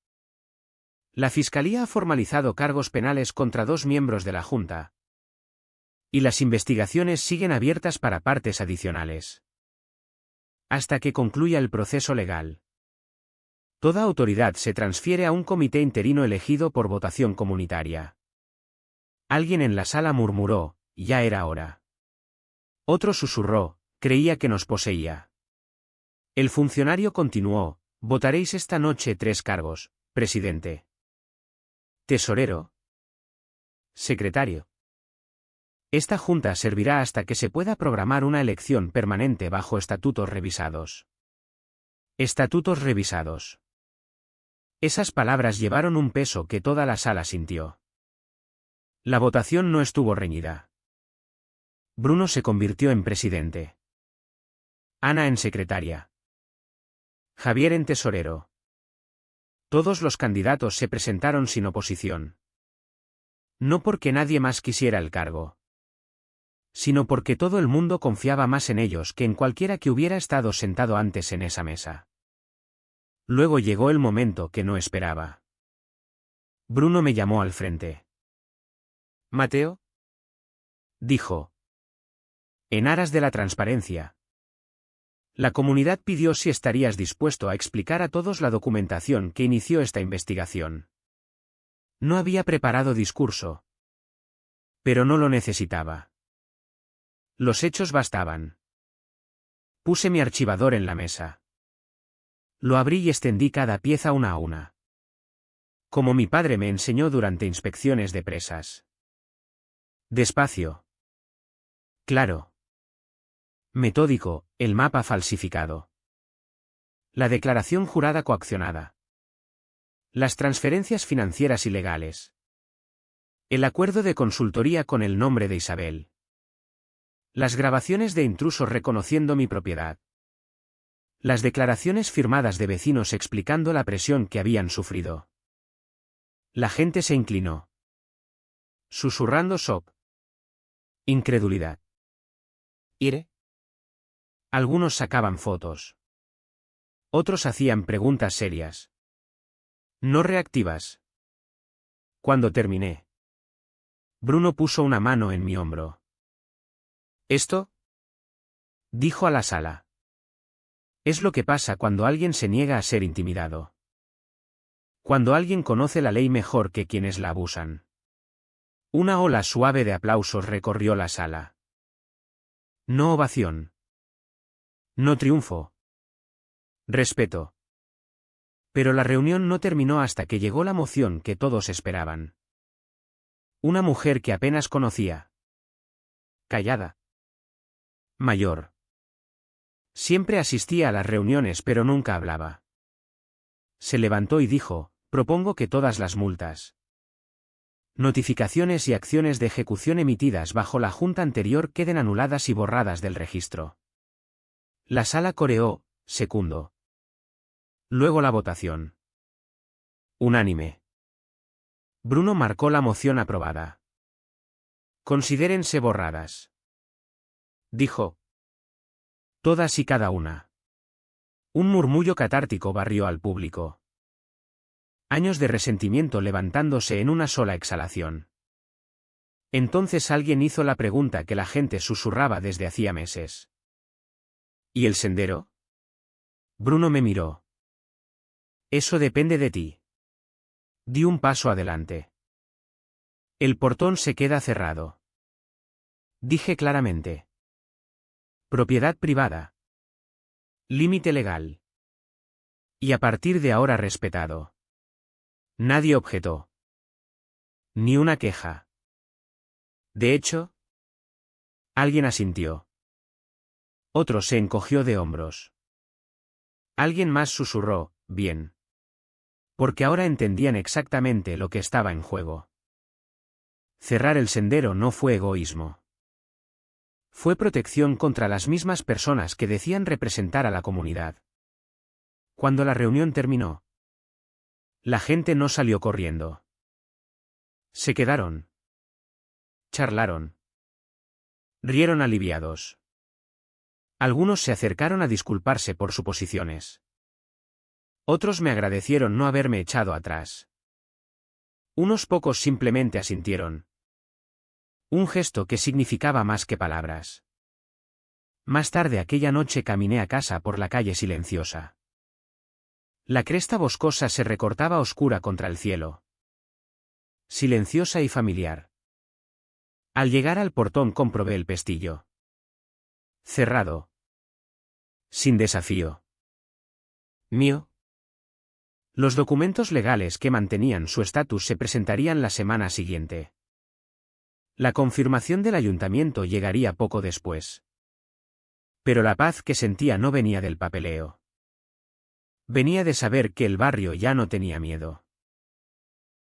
La Fiscalía ha formalizado cargos penales contra 2 miembros de la Junta. Y las investigaciones siguen abiertas para partes adicionales. Hasta que concluya el proceso legal. Toda autoridad se transfiere a un comité interino elegido por votación comunitaria. Alguien en la sala murmuró, ya era hora. Otro susurró, creía que nos poseía. El funcionario continuó, votaréis esta noche 3 cargos, presidente. Tesorero. Secretario. Esta junta servirá hasta que se pueda programar una elección permanente bajo estatutos revisados. Estatutos revisados. Esas palabras llevaron un peso que toda la sala sintió. La votación no estuvo reñida. Bruno se convirtió en presidente. Ana en secretaria. Javier en tesorero. Todos los candidatos se presentaron sin oposición. No porque nadie más quisiera el cargo, sino porque todo el mundo confiaba más en ellos que en cualquiera que hubiera estado sentado antes en esa mesa. Luego llegó el momento que no esperaba. Bruno me llamó al frente. «Mateo», dijo. En aras de la transparencia. La comunidad pidió si estarías dispuesto a explicar a todos la documentación que inició esta investigación. No había preparado discurso. Pero no lo necesitaba. Los hechos bastaban. Puse mi archivador en la mesa. Lo abrí y extendí cada pieza una a una. Como mi padre me enseñó durante inspecciones de presas. Despacio. Claro. Metódico, el mapa falsificado. La declaración jurada coaccionada. Las transferencias financieras ilegales. El acuerdo de consultoría con el nombre de Isabel. Las grabaciones de intrusos reconociendo mi propiedad. Las declaraciones firmadas de vecinos explicando la presión que habían sufrido. La gente se inclinó. Susurrando shock. Incredulidad. ¿Ire? Algunos sacaban fotos. Otros hacían preguntas serias. No reactivas. Cuando terminé, Bruno puso una mano en mi hombro. ¿Esto?, dijo a la sala. Es lo que pasa cuando alguien se niega a ser intimidado. Cuando alguien conoce la ley mejor que quienes la abusan. Una ola suave de aplausos recorrió la sala. No ovación. No triunfo. Respeto. Pero la reunión no terminó hasta que llegó la moción que todos esperaban. Una mujer que apenas conocía. Callada. Mayor. Siempre asistía a las reuniones pero nunca hablaba. Se levantó y dijo, propongo que todas las multas Notificaciones y acciones de ejecución emitidas bajo la junta anterior queden anuladas y borradas del registro. La sala coreó, secundó. Luego la votación. Unánime. Bruno marcó la moción aprobada. Considérense borradas. Dijo. Todas y cada una. Un murmullo catártico barrió al público. Años de resentimiento levantándose en una sola exhalación. Entonces alguien hizo la pregunta que la gente susurraba desde hacía meses. ¿Y el sendero? Bruno me miró. Eso depende de ti. Di un paso adelante. El portón se queda cerrado. Dije claramente. Propiedad privada. Límite legal. Y a partir de ahora respetado. Nadie objetó. Ni una queja. De hecho, alguien asintió. Otro se encogió de hombros. Alguien más susurró, bien. Porque ahora entendían exactamente lo que estaba en juego. Cerrar el sendero no fue egoísmo. Fue protección contra las mismas personas que decían representar a la comunidad. Cuando la reunión terminó, la gente no salió corriendo. Se quedaron. Charlaron. Rieron aliviados. Algunos se acercaron a disculparse por suposiciones. Otros me agradecieron no haberme echado atrás. Unos pocos simplemente asintieron. Un gesto que significaba más que palabras. Más tarde aquella noche caminé a casa por la calle silenciosa. La cresta boscosa se recortaba oscura contra el cielo. Silenciosa y familiar. Al llegar al portón comprobé el pestillo. Cerrado. Sin desafío. Mío. Los documentos legales que mantenían su estatus se presentarían la semana siguiente. La confirmación del ayuntamiento llegaría poco después. Pero la paz que sentía no venía del papeleo. Venía de saber que el barrio ya no tenía miedo.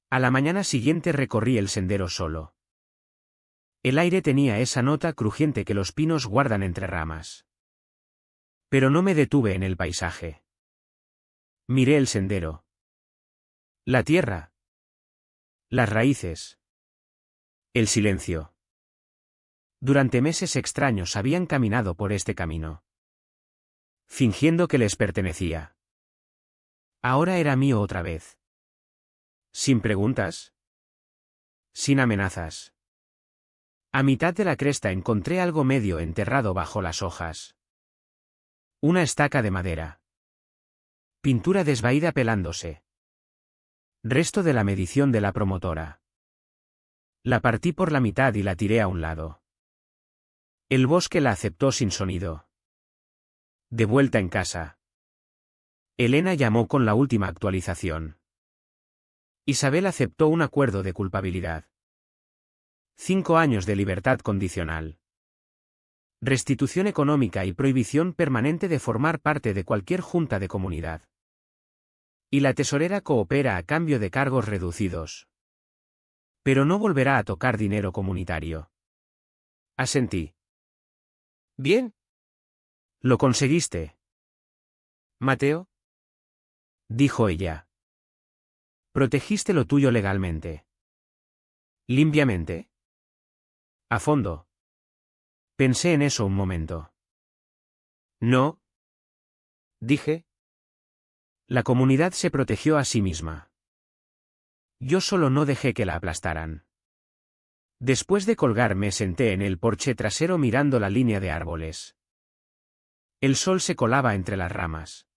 A la mañana siguiente recorrí el sendero solo. El aire tenía esa nota crujiente que los pinos guardan entre ramas. Pero no me detuve en el paisaje. Miré el sendero. La tierra. Las raíces. El silencio. Durante meses extraños habían caminado por este camino. Fingiendo que les pertenecía. Ahora era mío otra vez. Sin preguntas. Sin amenazas. A mitad de la cresta encontré algo medio enterrado bajo las hojas. Una estaca de madera. Pintura desvaída pelándose. Resto de la medición de la promotora. La partí por la mitad y la tiré a un lado. El bosque la aceptó sin sonido. De vuelta en casa. Elena llamó con la última actualización. Isabel aceptó un acuerdo de culpabilidad. 5 años de libertad condicional. Restitución económica y prohibición permanente de formar parte de cualquier junta de comunidad. Y la tesorera coopera a cambio de cargos reducidos. Pero no volverá a tocar dinero comunitario. Asentí. Bien. Lo conseguiste. Mateo. Dijo ella. Protegiste lo tuyo legalmente. Limpiamente. A fondo. Pensé en eso un momento. No. Dije. La comunidad se protegió a sí misma. Yo solo no dejé que la aplastaran. Después de colgar me senté en el porche trasero mirando la línea de árboles. El sol se colaba entre las ramas,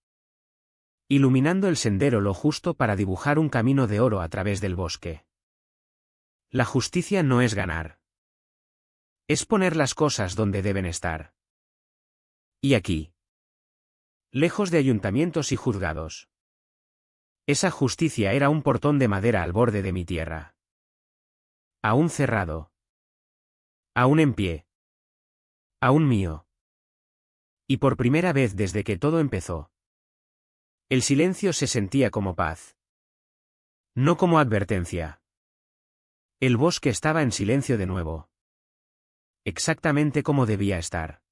iluminando el sendero lo justo para dibujar un camino de oro a través del bosque. La justicia no es ganar. Es poner las cosas donde deben estar. Y aquí. Lejos de ayuntamientos y juzgados. Esa justicia era un portón de madera al borde de mi tierra. Aún cerrado. Aún en pie. Aún mío. Y por primera vez desde que todo empezó. El silencio se sentía como paz. No como advertencia. El bosque estaba en silencio de nuevo. Exactamente como debía estar.